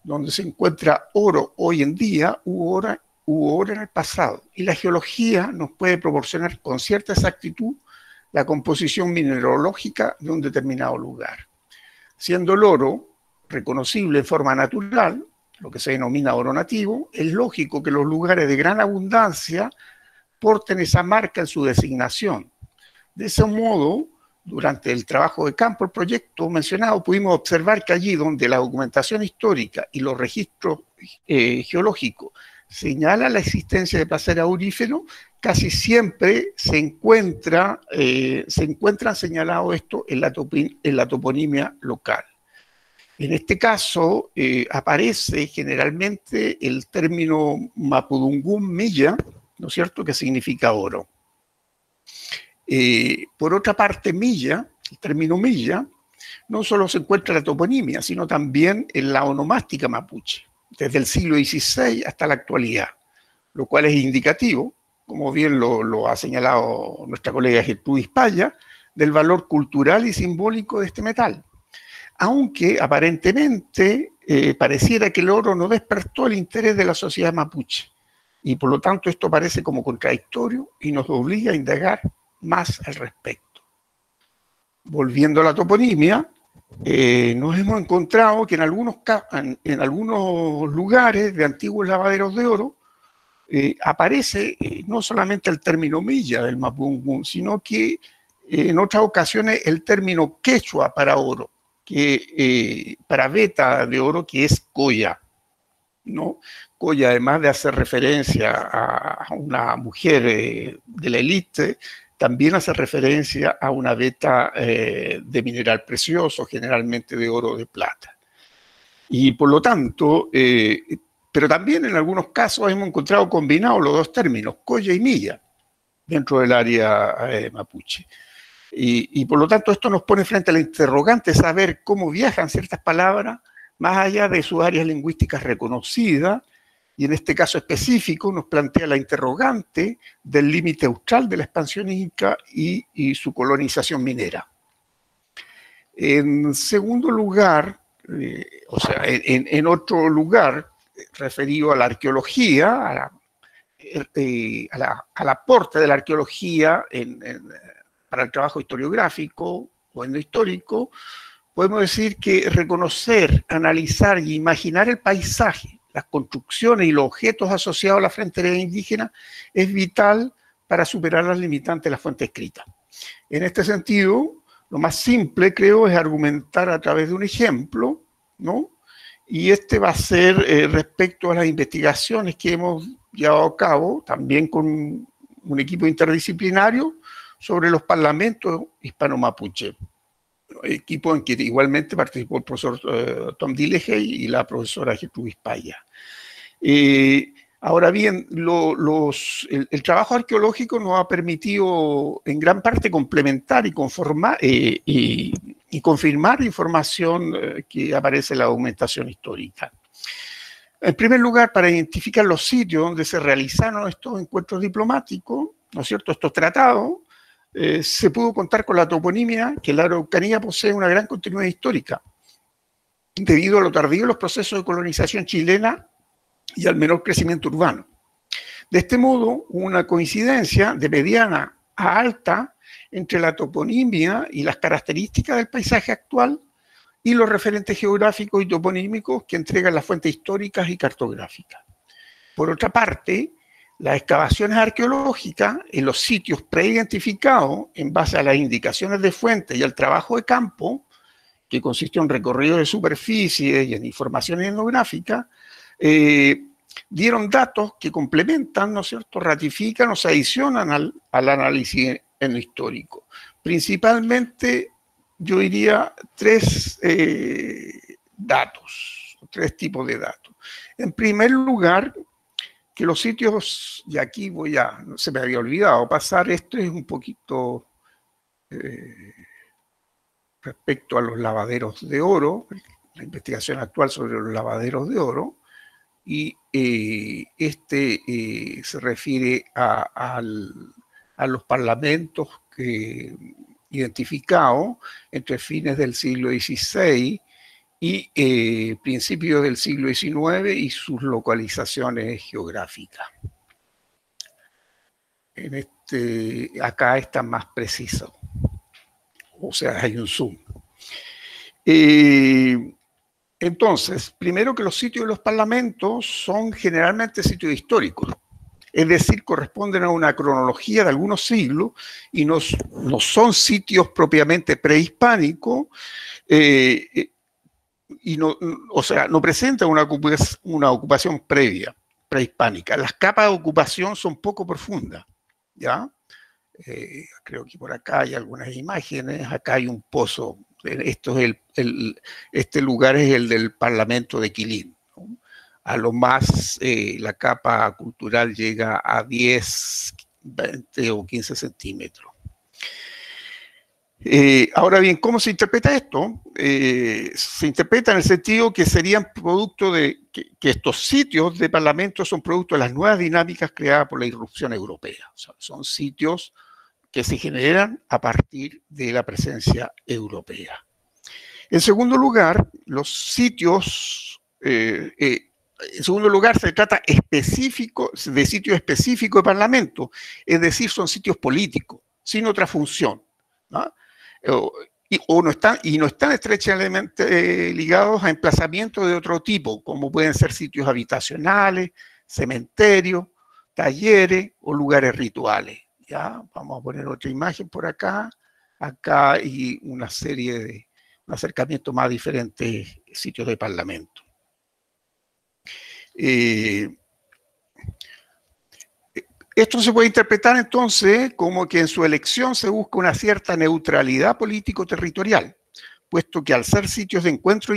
donde se encuentra oro hoy en día u oro en el pasado. Y la geología nos puede proporcionar con cierta exactitud la composición mineralógica de un determinado lugar. Siendo el oro reconocible en forma natural, lo que se denomina oro nativo, es lógico que los lugares de gran abundancia porten esa marca en su designación. De ese modo, durante el trabajo de campo, el proyecto mencionado, pudimos observar que allí donde la documentación histórica y los registros geológicos señalan la existencia de placer aurífero, casi siempre se encuentran señalados esto en la toponimia local. En este caso aparece generalmente el término mapudungún milla, ¿no es cierto?, que significa oro. Por otra parte, milla, el término milla, no solo se encuentra en la toponimia, sino también en la onomástica mapuche, desde el siglo XVI hasta la actualidad, lo cual es indicativo, como bien lo ha señalado nuestra colega Gertrudis Payas, del valor cultural y simbólico de este metal. Aunque aparentemente pareciera que el oro no despertó el interés de la sociedad mapuche, y por lo tanto esto parece como contradictorio y nos obliga a indagar más al respecto. Volviendo a la toponimia, nos hemos encontrado que en algunos lugares de antiguos lavaderos de oro aparece no solamente el término milla del mapudungún, sino que en otras ocasiones el término quechua para oro, para veta de oro, que es coya, ¿no? Coya, además de hacer referencia a una mujer de la élite, también hace referencia a una veta de mineral precioso, generalmente de oro o de plata. Y por lo tanto, pero también en algunos casos hemos encontrado combinados los dos términos, coya y milla, dentro del área mapuche. Y por lo tanto esto nos pone frente a la interrogante de saber cómo viajan ciertas palabras más allá de sus áreas lingüísticas reconocidas, y en este caso específico nos plantea la interrogante del límite austral de la expansión inca y su colonización minera. En segundo lugar, en otro lugar referido a la arqueología, al aporte de la arqueología para el trabajo historiográfico o etnohistórico, podemos decir que reconocer, analizar y imaginar el paisaje, las construcciones y los objetos asociados a la frontera indígena es vital para superar las limitantes de la fuente escrita. En este sentido, lo más simple, creo, es argumentar a través de un ejemplo, ¿no? Y este va a ser respecto a las investigaciones que hemos llevado a cabo, también con un equipo interdisciplinario, sobre los parlamentos hispano-mapuche, equipo en que igualmente participó el profesor Tom Dillehay y la profesora Gertrudis Payas. Ahora bien, el trabajo arqueológico nos ha permitido en gran parte complementar y confirmar información que aparece en la documentación histórica. En primer lugar, para identificar los sitios donde se realizaron estos encuentros diplomáticos, ¿no es cierto?, estos tratados, se pudo contar con la toponimia que la Araucanía posee una gran continuidad histórica, debido a lo tardío de los procesos de colonización chilena y al menor crecimiento urbano. De este modo, hubo una coincidencia de mediana a alta entre la toponimia y las características del paisaje actual y los referentes geográficos y toponímicos que entregan las fuentes históricas y cartográficas. Por otra parte, las excavaciones arqueológicas en los sitios preidentificados en base a las indicaciones de fuente y al trabajo de campo, que consistió en recorrido de superficie y en informaciones etnográficas, dieron datos que complementan, ¿no es cierto?, ratifican o se adicionan al análisis etnohistórico. Principalmente, yo diría, tres tipos de datos. En primer lugar, que los sitios, y aquí voy a, no se me había olvidado pasar, esto es un poquito respecto a los lavaderos de oro, la investigación actual sobre los lavaderos de oro, y se refiere a los parlamentos identificados entre fines del siglo XVI y principios del siglo XIX y sus localizaciones geográficas. Acá está más preciso, o sea, hay un zoom. Entonces, primero que los sitios de los parlamentos son generalmente sitios históricos, es decir, corresponden a una cronología de algunos siglos y no son sitios propiamente prehispánicos, y o sea, no presentan una ocupación previa, prehispánica. Las capas de ocupación son poco profundas, ¿ya? Creo que por acá hay algunas imágenes, acá hay un pozo. Esto es este lugar es el del Parlamento de Quilín, ¿no? A lo más la capa cultural llega a 10, 20 o 15 centímetros. Ahora bien, ¿cómo se interpreta esto? Se interpreta en el sentido que serían producto de que estos sitios de parlamento son producto de las nuevas dinámicas creadas por la irrupción europea. O sea, son sitios que se generan a partir de la presencia europea. En segundo lugar, los sitios, en segundo lugar, se trata de sitios específicos de parlamento, es decir, son sitios políticos, sin otra función, ¿no? No están estrechamente ligados a emplazamientos de otro tipo, como pueden ser sitios habitacionales, cementerios, talleres o lugares rituales. ¿Ya? Vamos a poner otra imagen por acá. Acá hay una serie de un acercamiento más a diferentes sitios de parlamento. Esto se puede interpretar entonces como que en su elección se busca una cierta neutralidad político-territorial, puesto que al ser sitios de encuentro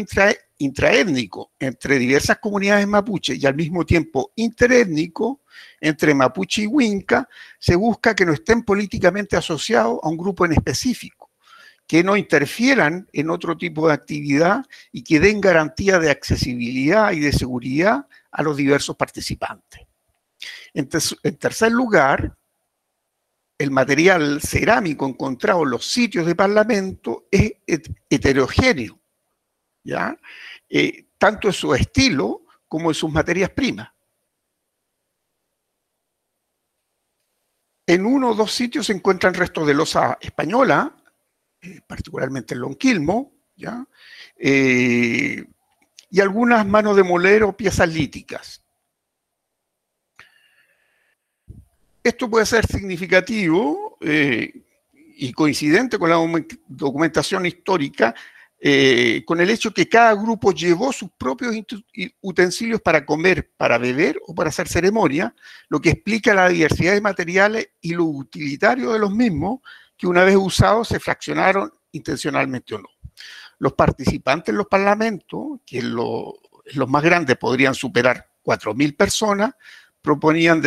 intraétnico entre diversas comunidades mapuche y al mismo tiempo interétnico entre mapuche y huinca, se busca que no estén políticamente asociados a un grupo en específico, que no interfieran en otro tipo de actividad y que den garantía de accesibilidad y de seguridad a los diversos participantes. En tercer lugar, el material cerámico encontrado en los sitios de parlamento es heterogéneo, ¿ya? Tanto en su estilo como en sus materias primas. En uno o dos sitios se encuentran restos de loza española, particularmente en Lonquilmo, ¿ya? Y algunas manos de molero o piezas líticas. Esto puede ser significativo y coincidente con la documentación histórica, con el hecho que cada grupo llevó sus propios utensilios para comer, para beber o para hacer ceremonia, lo que explica la diversidad de materiales y lo utilitario de los mismos, que una vez usados se fraccionaron intencionalmente o no. Los participantes en los parlamentos, que los más grandes podrían superar 4.000 personas, provenían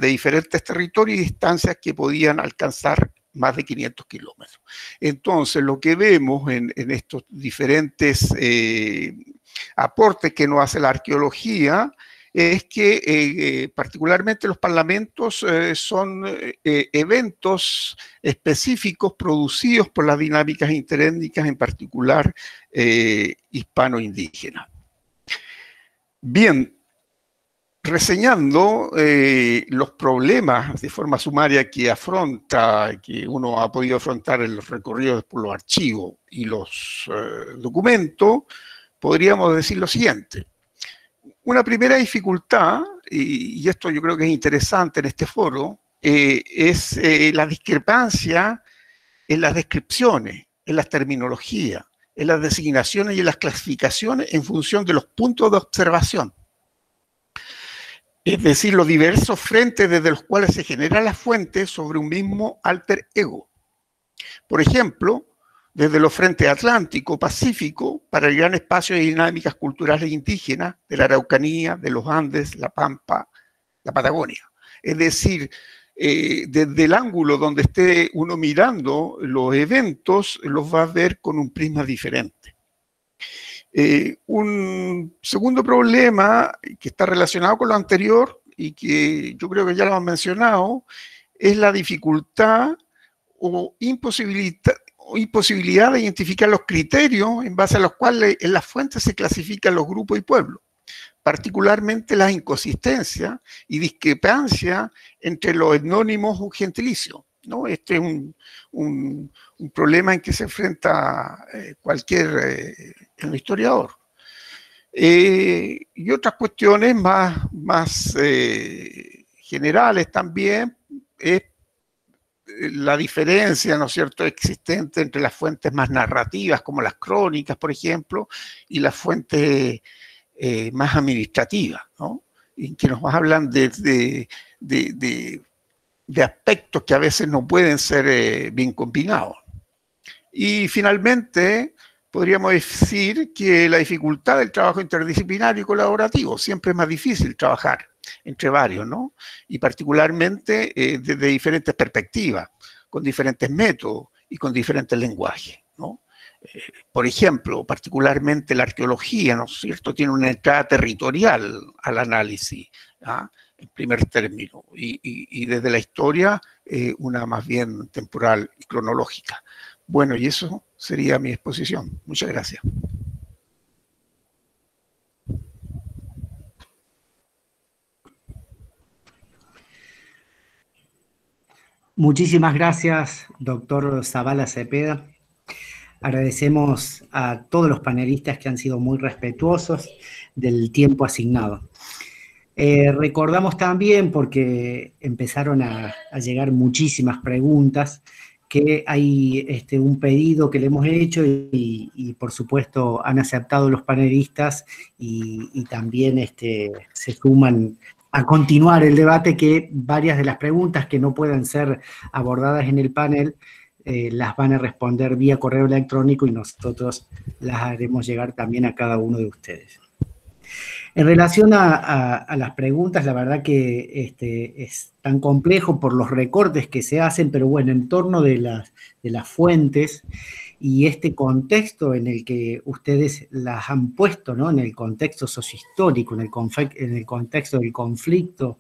de diferentes territorios y distancias que podían alcanzar más de 500 kilómetros. Entonces, lo que vemos en estos diferentes aportes que nos hace la arqueología es que particularmente los parlamentos son eventos específicos producidos por las dinámicas interétnicas, en particular hispano-indígenas. Bien, reseñando los problemas de forma sumaria que uno ha podido afrontar en los recorridos por los archivos y los documentos, podríamos decir lo siguiente. Una primera dificultad, y esto yo creo que es interesante en este foro, es la discrepancia en las descripciones, en las terminologías, en las designaciones y en las clasificaciones en función de los puntos de observación. Es decir, los diversos frentes desde los cuales se genera la fuente sobre un mismo alter ego. Por ejemplo, desde los frentes Atlántico, Pacífico, para el gran espacio de dinámicas culturales indígenas de la Araucanía, de los Andes, la Pampa, la Patagonia. Es decir, desde el ángulo donde esté uno mirando los eventos, los va a ver con un prisma diferente. Un segundo problema que está relacionado con lo anterior y que yo creo que ya lo han mencionado, es la dificultad o imposibilidad de identificar los criterios en base a los cuales en las fuentes se clasifican los grupos y pueblos, particularmente las inconsistencias y discrepancias entre los etnónimos o gentilicios, ¿no? Este es un problema en que se enfrenta cualquier historiador. Y otras cuestiones más generales también es la diferencia, ¿no es cierto?, existente entre las fuentes más narrativas, como las crónicas, por ejemplo, y las fuentes más administrativas, ¿no? En que nos hablan de aspectos que a veces no pueden ser bien combinados. Y finalmente, podríamos decir que la dificultad del trabajo interdisciplinario y colaborativo, siempre es más difícil trabajar entre varios, ¿no? Y particularmente desde diferentes perspectivas, con diferentes métodos y con diferentes lenguajes, ¿no? Por ejemplo, particularmente la arqueología, ¿no es cierto?, tiene una entrada territorial al análisis, ¿ah?, en primer término, y desde la historia una más bien temporal y cronológica. Bueno, y eso sería mi exposición. Muchas gracias. Muchísimas gracias, doctor Zavala Cepeda. Agradecemos a todos los panelistas que han sido muy respetuosos del tiempo asignado. Recordamos también, porque empezaron a llegar muchísimas preguntas, que hay un pedido que le hemos hecho y por supuesto han aceptado los panelistas y también se suman a continuar el debate, que varias de las preguntas que no puedan ser abordadas en el panel las van a responder vía correo electrónico y nosotros las haremos llegar también a cada uno de ustedes. En relación a las preguntas, la verdad que es tan complejo por los recortes que se hacen, pero bueno, en torno de las fuentes y este contexto en el que ustedes las han puesto, ¿no?, en el contexto sociohistórico, en el contexto del conflicto,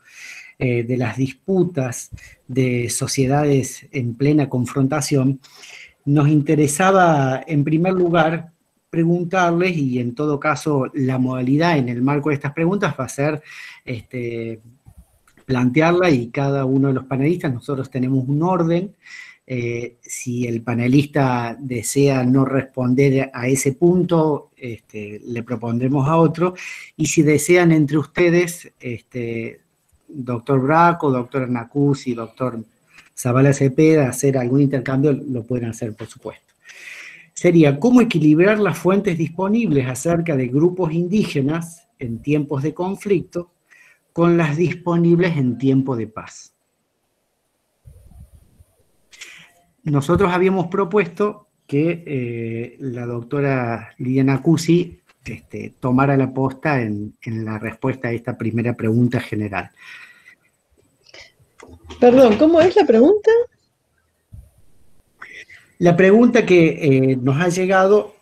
de las disputas, de sociedades en plena confrontación, nos interesaba, en primer lugar, preguntarles, y en todo caso la modalidad en el marco de estas preguntas va a ser plantearla, y cada uno de los panelistas, nosotros tenemos un orden. Si el panelista desea no responder a ese punto, le propondremos a otro, y si desean entre ustedes, doctor Braco, doctor Nacuzzi, doctor Zavala Cepeda, hacer algún intercambio, lo pueden hacer, por supuesto. Sería cómo equilibrar las fuentes disponibles acerca de grupos indígenas en tiempos de conflicto con las disponibles en tiempo de paz. Nosotros habíamos propuesto que la doctora Lidia Nacuzzi tomara la posta en la respuesta a esta primera pregunta general. Perdón, ¿cómo es la pregunta? La pregunta que nos ha llegado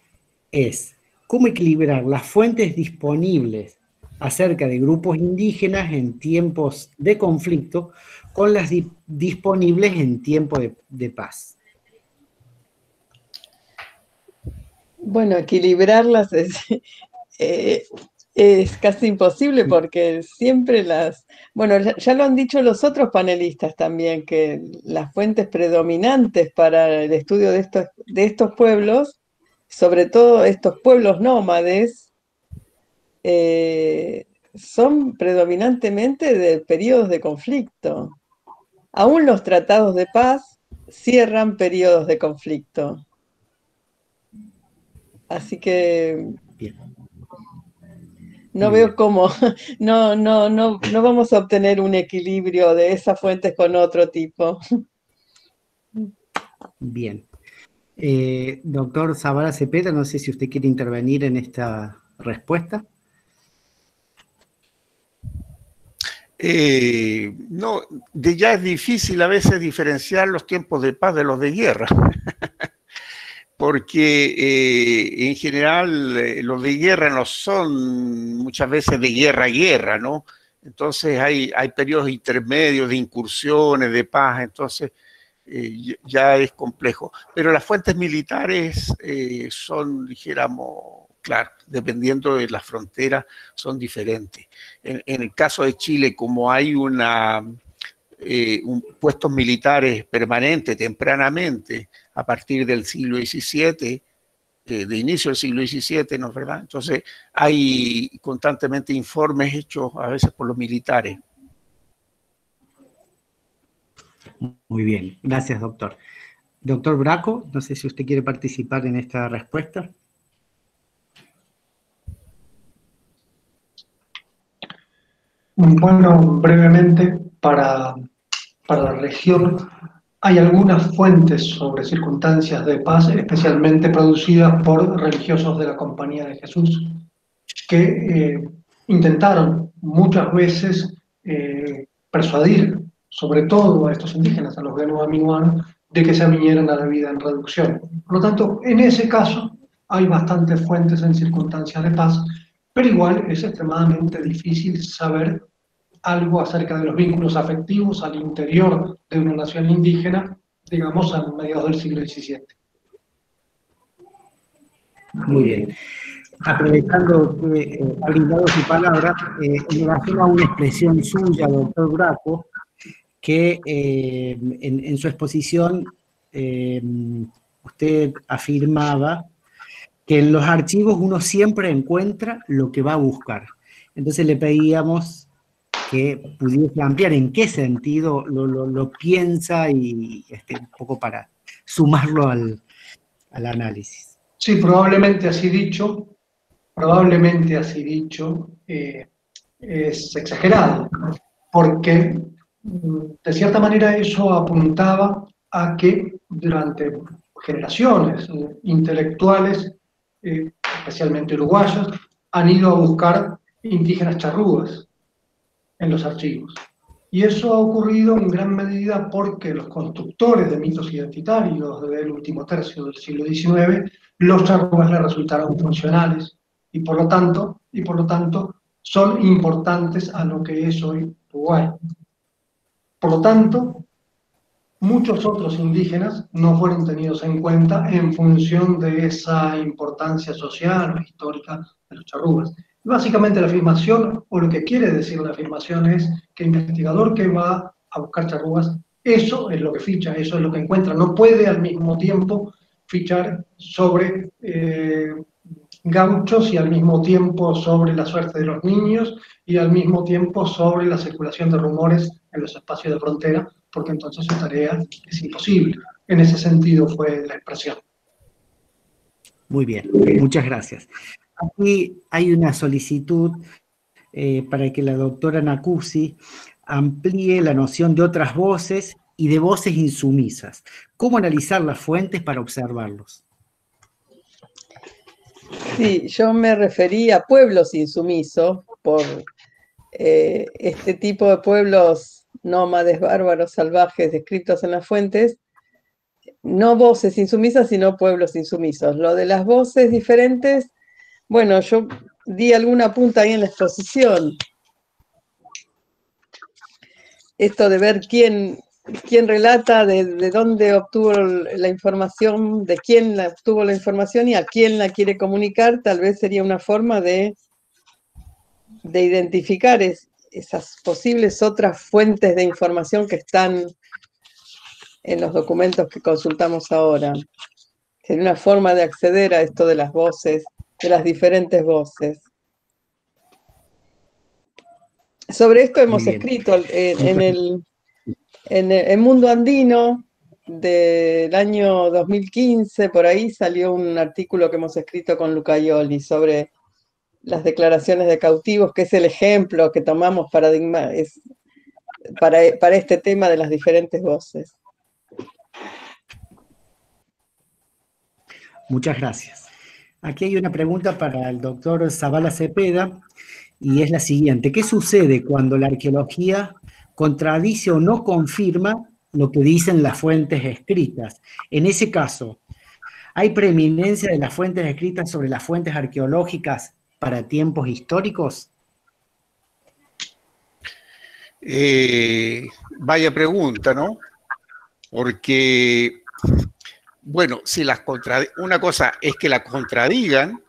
es, ¿cómo equilibrar las fuentes disponibles acerca de grupos indígenas en tiempos de conflicto con las disponibles en tiempo de paz? Bueno, equilibrarlas es casi imposible, porque siempre bueno, ya lo han dicho los otros panelistas también, que las fuentes predominantes para el estudio de estos pueblos, sobre todo estos pueblos nómades, son predominantemente de periodos de conflicto. Aún los tratados de paz cierran periodos de conflicto. Así que no veo cómo, no vamos a obtener un equilibrio de esas fuentes con otro tipo. Bien. Doctor Zavala Cepeda, no sé si usted quiere intervenir en esta respuesta. No, ya es difícil a veces diferenciar los tiempos de paz de los de guerra, porque en general los de guerra no son muchas veces de guerra a guerra, ¿no? Entonces hay periodos intermedios de incursiones, de paz, entonces ya es complejo. Pero las fuentes militares son, dijéramos, claro, dependiendo de la frontera, son diferentes. En el caso de Chile, como hay puestos militares permanentes, tempranamente, a partir del siglo XVII, de inicio del siglo XVII, ¿no es verdad? Entonces hay constantemente informes hechos a veces por los militares. Muy bien, gracias, doctor. Doctor Braco, no sé si usted quiere participar en esta respuesta. Bueno, brevemente, para la región hay algunas fuentes sobre circunstancias de paz, especialmente producidas por religiosos de la Compañía de Jesús, que intentaron muchas veces persuadir, sobre todo a estos indígenas, a los Guenoa-Minuan, de que se vinieran a la vida en reducción. Por lo tanto, en ese caso hay bastantes fuentes en circunstancias de paz, pero igual es extremadamente difícil saber algo acerca de los vínculos afectivos al interior de una nación indígena, digamos, a mediados del siglo XVII. Muy bien. Aprovechando que ha brindado su palabra, en relación a una expresión suya, doctor Braco, que en su exposición usted afirmaba que en los archivos uno siempre encuentra lo que va a buscar. Entonces le pedíamos que pudiese ampliar en qué sentido lo piensa y un poco para sumarlo al análisis. Sí, probablemente así dicho, es exagerado, porque de cierta manera eso apuntaba a que durante generaciones intelectuales, especialmente uruguayos, han ido a buscar indígenas charrúas en los archivos. Y eso ha ocurrido en gran medida porque los constructores de mitos identitarios del último tercio del siglo XIX, los charrúas les resultaron funcionales y por lo tanto son importantes a lo que es hoy Uruguay. Por lo tanto, muchos otros indígenas no fueron tenidos en cuenta en función de esa importancia social o histórica de los charrúas. Básicamente la afirmación, o lo que quiere decir la afirmación, es que el investigador que va a buscar charrúas, eso es lo que ficha, eso es lo que encuentra. No puede al mismo tiempo fichar sobre gauchos y al mismo tiempo sobre la suerte de los niños y al mismo tiempo sobre la circulación de rumores en los espacios de frontera, porque entonces su tarea es imposible. En ese sentido fue la expresión. Muy bien, muchas gracias. Aquí hay una solicitud para que la doctora Nacuzzi amplíe la noción de otras voces y de voces insumisas. ¿Cómo analizar las fuentes para observarlos? Sí, yo me refería a pueblos insumisos por este tipo de pueblos nómades, bárbaros, salvajes descritos en las fuentes, no voces insumisas, sino pueblos insumisos. Lo de las voces diferentes, bueno, yo di alguna punta ahí en la exposición. Esto de ver quién relata, de dónde obtuvo la información, de quién obtuvo la información y a quién la quiere comunicar, tal vez sería una forma de identificar esas posibles otras fuentes de información que están en los documentos que consultamos ahora. Sería una forma de acceder a esto de las voces, de las diferentes voces. Sobre esto hemos escrito en el Mundo Andino del año 2015, por ahí salió un artículo que hemos escrito con Lucayoli sobre las declaraciones de cautivos, que es el ejemplo que tomamos para este tema de las diferentes voces. Muchas gracias. Aquí hay una pregunta para el doctor Zavala Cepeda, y es la siguiente. ¿Qué sucede cuando la arqueología contradice o no confirma lo que dicen las fuentes escritas? En ese caso, ¿hay preeminencia de las fuentes escritas sobre las fuentes arqueológicas para tiempos históricos? Vaya pregunta, ¿no? Porque, bueno, si una cosa es que las contradigan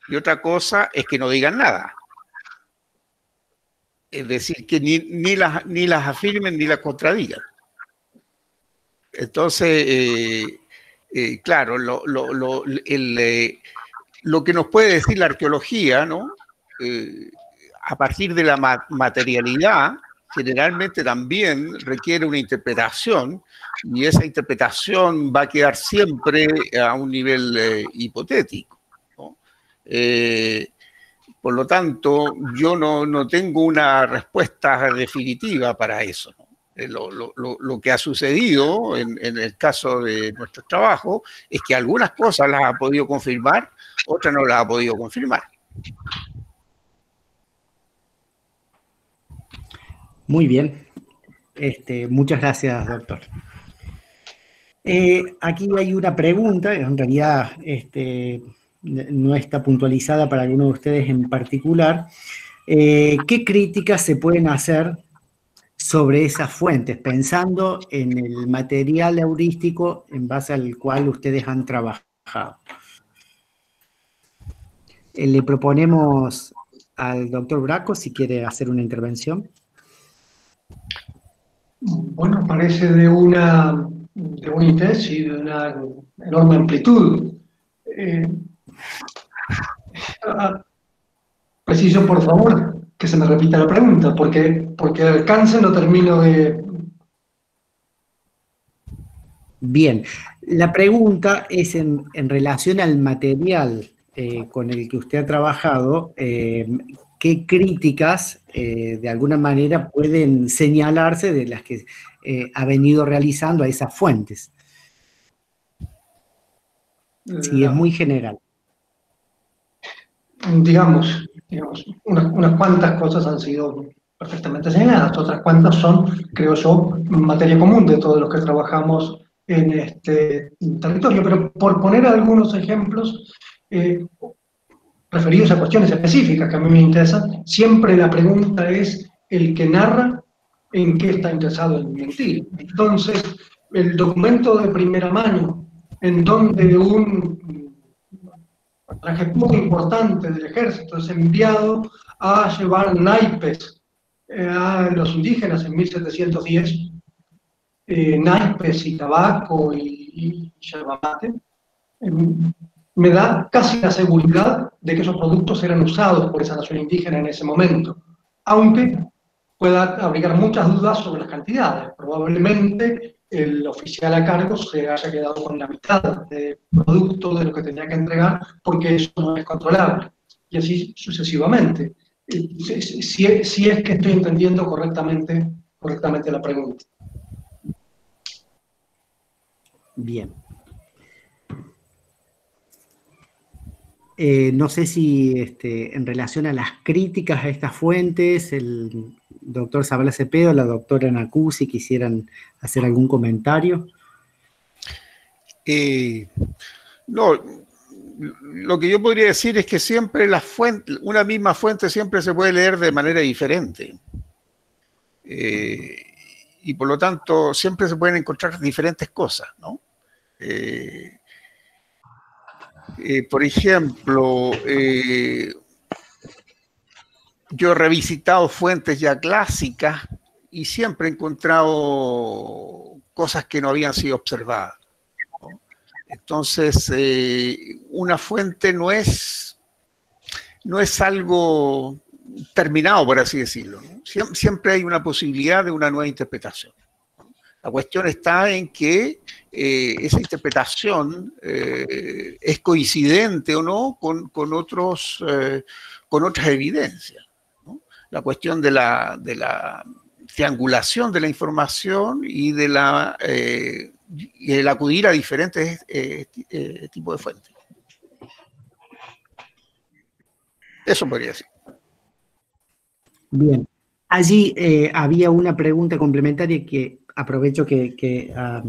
y otra cosa es que no digan nada. Es decir, que ni las afirmen ni las contradigan. Entonces, claro, lo que nos puede decir la arqueología, ¿no? A partir de la materialidad, generalmente también requiere una interpretación, y esa interpretación va a quedar siempre a un nivel hipotético, ¿no? Por lo tanto, yo no tengo una respuesta definitiva para eso, ¿no? Lo que ha sucedido en el caso de nuestro trabajo es que algunas cosas las ha podido confirmar, otras no las ha podido confirmar. Muy bien. Muchas gracias, doctor. Aquí hay una pregunta, en realidad no está puntualizada para alguno de ustedes en particular. ¿Qué críticas se pueden hacer sobre esas fuentes, pensando en el material heurístico en base al cual ustedes han trabajado? Le proponemos al doctor Bracco si quiere hacer una intervención. Bueno, parece de un interés y de una enorme amplitud. Preciso, por favor, que se me repita la pregunta, porque el alcance no termino de... Bien, la pregunta es en relación al material con el que usted ha trabajado, ¿qué críticas de alguna manera pueden señalarse de las que ha venido realizando a esas fuentes? Sí, es muy general. Digamos, unas cuantas cosas han sido perfectamente señaladas, otras cuantas son, creo yo, materia común de todos los que trabajamos en este territorio, pero por poner algunos ejemplos referidos a cuestiones específicas que a mí me interesan, siempre la pregunta es el que narra en qué está interesado en mentir. Entonces, el documento de primera mano, en donde un personaje muy importante del ejército es enviado a llevar naipes a los indígenas en 1710, naipes y tabaco y yerba mate, me da casi la seguridad de que esos productos eran usados por esa nación indígena en ese momento, aunque pueda abrigar muchas dudas sobre las cantidades. Probablemente el oficial a cargo se haya quedado con la mitad de producto de lo que tenía que entregar, porque eso no es controlable, y así sucesivamente. Si es que estoy entendiendo correctamente la pregunta. Bien. No sé si en relación a las críticas a estas fuentes, el doctor Zabala Cepeda o la doctora Nacuzzi quisieran hacer algún comentario. No, lo que yo podría decir es que siempre una misma fuente siempre se puede leer de manera diferente. Y por lo tanto siempre se pueden encontrar diferentes cosas, ¿no? Por ejemplo, yo he revisitado fuentes ya clásicas y siempre he encontrado cosas que no habían sido observadas, ¿no? Entonces, una fuente no es algo terminado, por así decirlo, ¿no? Siempre hay una posibilidad de una nueva interpretación. La cuestión está en que esa interpretación es coincidente o no con otras evidencias, ¿no? La cuestión de la triangulación de la información y del acudir a diferentes tipos de fuentes. Eso podría decir. Bien. Allí había una pregunta complementaria que aprovecho que ha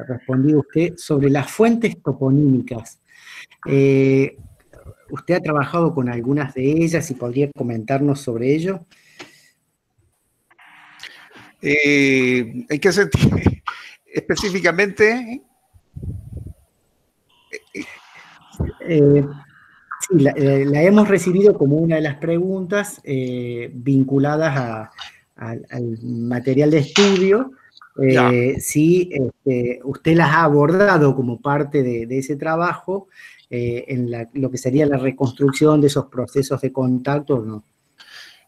respondido usted sobre las fuentes toponímicas. ¿Usted ha trabajado con algunas de ellas y podría comentarnos sobre ello? ¿En qué sentido? Específicamente, Sí, la hemos recibido como una de las preguntas vinculadas al material de estudio. ya. Si usted las ha abordado como parte de ese trabajo en lo que sería la reconstrucción de esos procesos de contacto, ¿o no?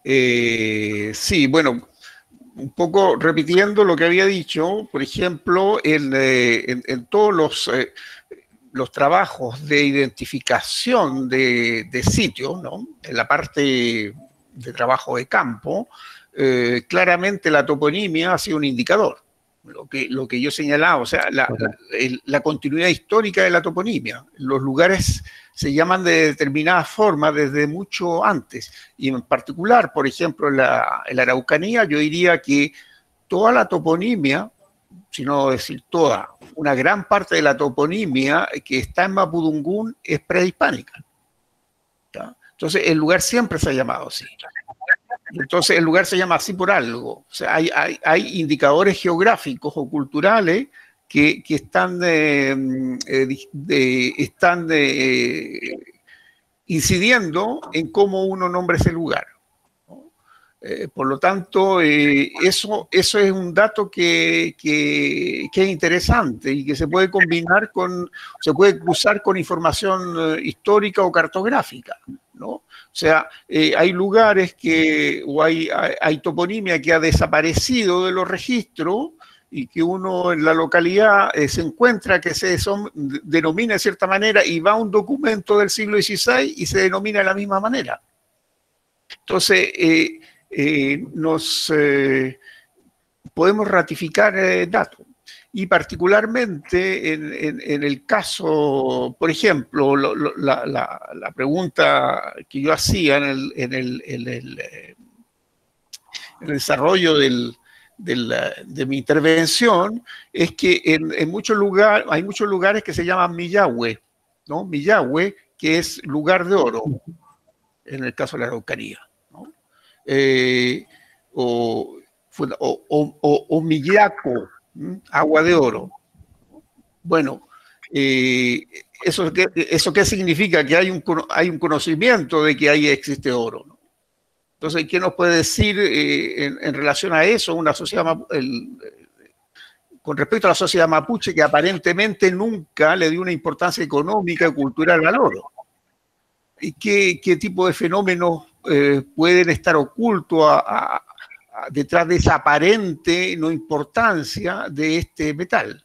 Sí, bueno, un poco repitiendo lo que había dicho, por ejemplo, en todos los trabajos de identificación de sitios, ¿no? En la parte de trabajo de campo, claramente la toponimia ha sido un indicador. Lo que yo señalaba, o sea, la continuidad histórica de la toponimia. Los lugares se llaman de determinada forma desde mucho antes. Y en particular, por ejemplo, en la Araucanía, yo diría que toda la toponimia, si no decir toda, una gran parte de la toponimia que está en Mapudungún es prehispánica. ¿Ya? Entonces, el lugar siempre se ha llamado así. Entonces, el lugar se llama así por algo. O sea, hay indicadores geográficos o culturales que están, incidiendo en cómo uno nombra ese lugar. Por lo tanto, eso es un dato que es interesante y que se puede combinar se puede cruzar con información histórica o cartográfica, ¿no? O sea, hay lugares o hay toponimia que ha desaparecido de los registros y que uno en la localidad se encuentra que se denomina de cierta manera y va a un documento del siglo XVI y se denomina de la misma manera. Entonces, podemos ratificar datos. Y particularmente en el caso, por ejemplo, la pregunta que yo hacía en el desarrollo de mi intervención es que en muchos lugares, hay muchos lugares que se llaman Millahue, ¿no? Millahue, que es lugar de oro, en el caso de la Araucanía, ¿no? O Millaco, agua de oro. Bueno, ¿eso qué significa? Que hay un conocimiento de que ahí existe oro, ¿no? Entonces, ¿qué nos puede decir en relación a eso una sociedad con respecto a la sociedad mapuche que aparentemente nunca le dio una importancia económica y cultural al oro? ¿Y qué tipo de fenómenos pueden estar ocultos detrás de esa aparente no importancia de este metal?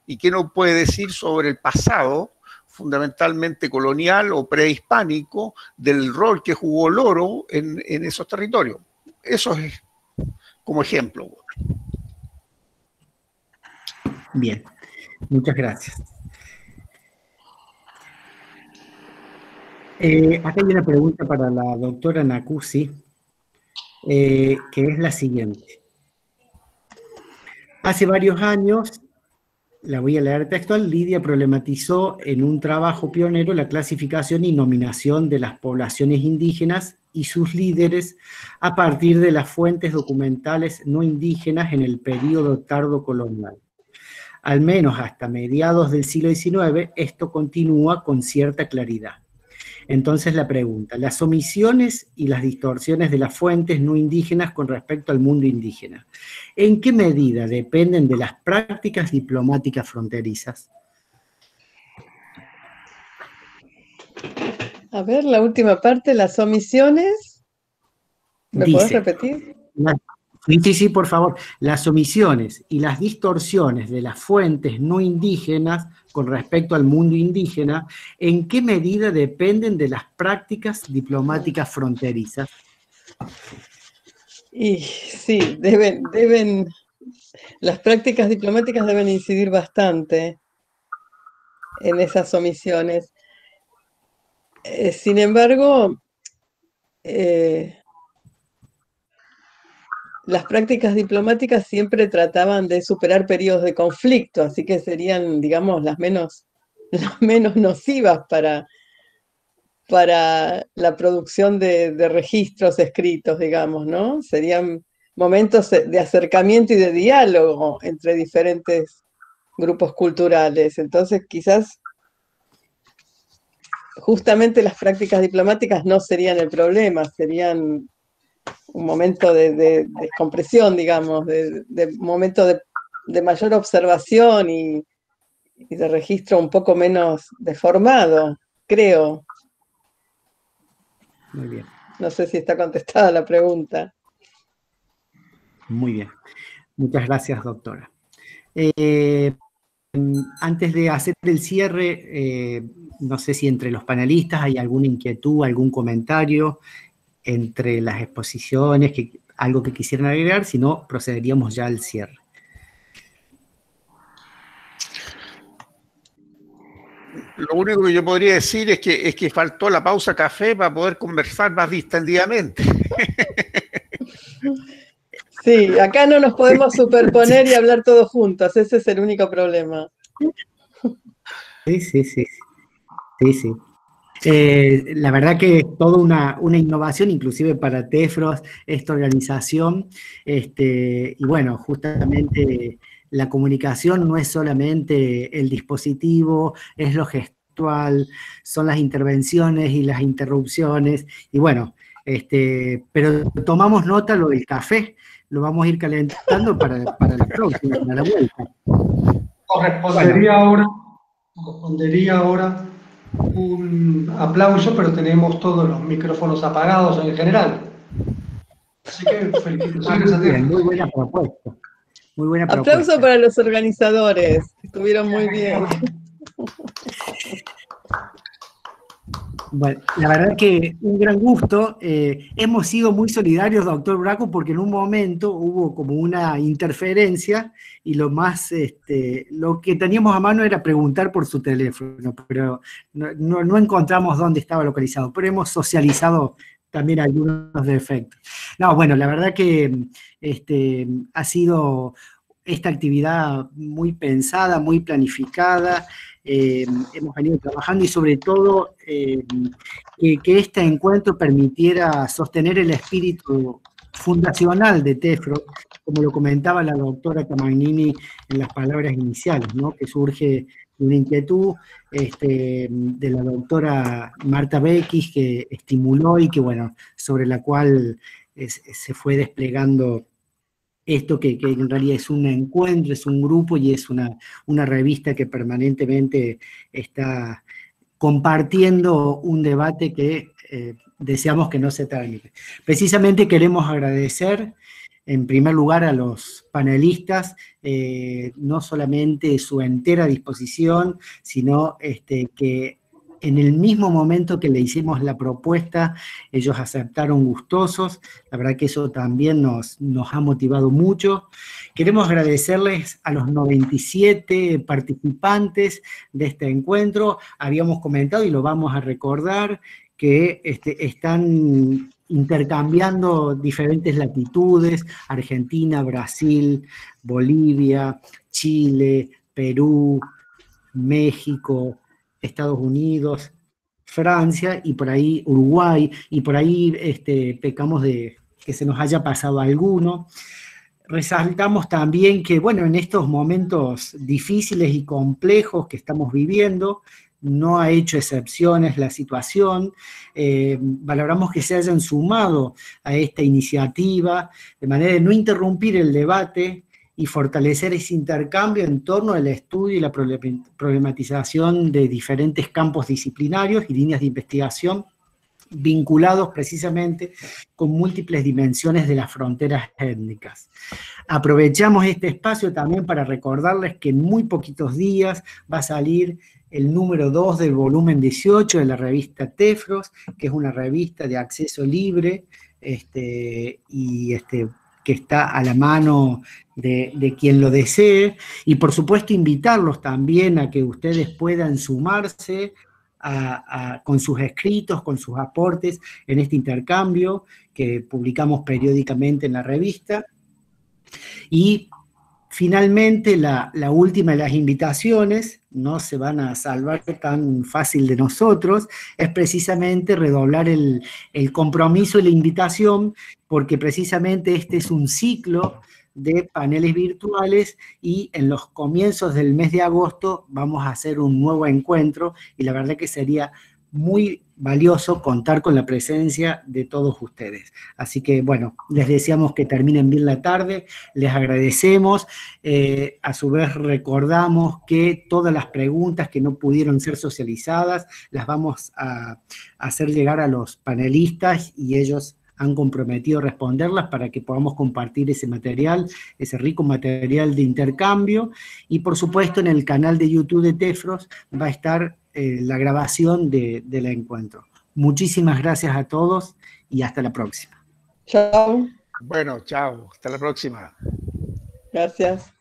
¿Y qué nos puede decir sobre el pasado, fundamentalmente colonial o prehispánico, del rol que jugó el oro en esos territorios? Eso es como ejemplo. Bien, muchas gracias. Acá hay una pregunta para la doctora Nacuzzi, que es la siguiente. Hace varios años, la voy a leer textual, Lidia problematizó en un trabajo pionero la clasificación y nominación de las poblaciones indígenas y sus líderes a partir de las fuentes documentales no indígenas en el período tardocolonial. Al menos hasta mediados del siglo XIX, esto continúa con cierta claridad. Entonces la pregunta, las omisiones y las distorsiones de las fuentes no indígenas con respecto al mundo indígena, ¿en qué medida dependen de las prácticas diplomáticas fronterizas? A ver, la última parte, las omisiones. ¿Me podés repetir? Sí, por favor. Las omisiones y las distorsiones de las fuentes no indígenas con respecto al mundo indígena, ¿en qué medida dependen de las prácticas diplomáticas fronterizas? Y sí, las prácticas diplomáticas deben incidir bastante en esas omisiones. Sin embargo, las prácticas diplomáticas siempre trataban de superar periodos de conflicto, así que serían, digamos, las menos nocivas para la producción de registros escritos, digamos, ¿no? Serían momentos de acercamiento y de diálogo entre diferentes grupos culturales. Entonces, quizás justamente las prácticas diplomáticas no serían el problema, serían un momento de descompresión, digamos, de momento de mayor observación y de registro un poco menos deformado, creo. Muy bien. No sé si está contestada la pregunta. Muy bien. Muchas gracias, doctora. Antes de hacer el cierre, no sé si entre los panelistas hay alguna inquietud, algún comentario entre las exposiciones, algo que quisieran agregar, si no, procederíamos ya al cierre. Lo único que yo podría decir es que faltó la pausa café para poder conversar más distendidamente. Sí, acá no nos podemos superponer y hablar todos juntos, ese es el único problema. Sí. La verdad que es toda una innovación, inclusive para TEFROS, esta organización, y bueno, justamente la comunicación no es solamente el dispositivo, es lo gestual, son las intervenciones y las interrupciones, y bueno, pero tomamos nota lo del café, lo vamos a ir calentando para la próxima, para la vuelta. Correspondería ahora un aplauso, pero tenemos todos los micrófonos apagados en general. Así que felicitaciones a todos. Muy buena propuesta. Muy buena propuesta. Aplauso para los organizadores, estuvieron muy bien. Bueno, la verdad que un gran gusto. Hemos sido muy solidarios, doctor Braco, porque en un momento hubo como una interferencia y lo que teníamos a mano era preguntar por su teléfono, pero no encontramos dónde estaba localizado, pero hemos socializado también algunos defectos. No, bueno, la verdad que ha sido esta actividad muy pensada, muy planificada. Hemos venido trabajando y sobre todo que este encuentro permitiera sostener el espíritu fundacional de TEFROS, como lo comentaba la doctora Tamagnini en las palabras iniciales, ¿no? Que surge de una inquietud de la doctora Marta Bekis, que estimuló y que, bueno, sobre la cual se fue desplegando esto que en realidad es un encuentro, es un grupo y es una revista que permanentemente está compartiendo un debate que deseamos que no se termine. Precisamente queremos agradecer en primer lugar a los panelistas, no solamente su entera disposición, sino que en el mismo momento que le hicimos la propuesta, ellos aceptaron gustosos. La verdad que eso también nos ha motivado mucho. Queremos agradecerles a los 97 participantes de este encuentro. Habíamos comentado y lo vamos a recordar que están intercambiando diferentes latitudes: Argentina, Brasil, Bolivia, Chile, Perú, México, Estados Unidos, Francia y por ahí Uruguay, y por ahí pecamos de que se nos haya pasado alguno. Resaltamos también que, bueno, en estos momentos difíciles y complejos que estamos viviendo, no ha hecho excepciones la situación. Valoramos que se hayan sumado a esta iniciativa de manera de no interrumpir el debate y fortalecer ese intercambio en torno al estudio y la problematización de diferentes campos disciplinarios y líneas de investigación vinculados precisamente con múltiples dimensiones de las fronteras étnicas. Aprovechamos este espacio también para recordarles que en muy poquitos días va a salir el número 2 del volumen 18 de la revista TEFROS, que es una revista de acceso libre que está a la mano de quien lo desee, y por supuesto invitarlos también a que ustedes puedan sumarse con sus escritos, con sus aportes en este intercambio que publicamos periódicamente en la revista. Y finalmente, la última de las invitaciones, no se van a salvar tan fácil de nosotros, es precisamente redoblar el compromiso y la invitación, porque precisamente este es un ciclo de paneles virtuales y en los comienzos del mes de agosto vamos a hacer un nuevo encuentro y la verdad que sería muy valioso contar con la presencia de todos ustedes. Así que, bueno, les deseamos que terminen bien la tarde, les agradecemos, a su vez recordamos que todas las preguntas que no pudieron ser socializadas las vamos a hacer llegar a los panelistas y ellos han comprometido responderlas para que podamos compartir ese material, ese rico material de intercambio, y por supuesto en el canal de YouTube de Tefros va a estar la grabación del encuentro. Muchísimas gracias a todos y hasta la próxima. Chao. Bueno, chao. Hasta la próxima. Gracias.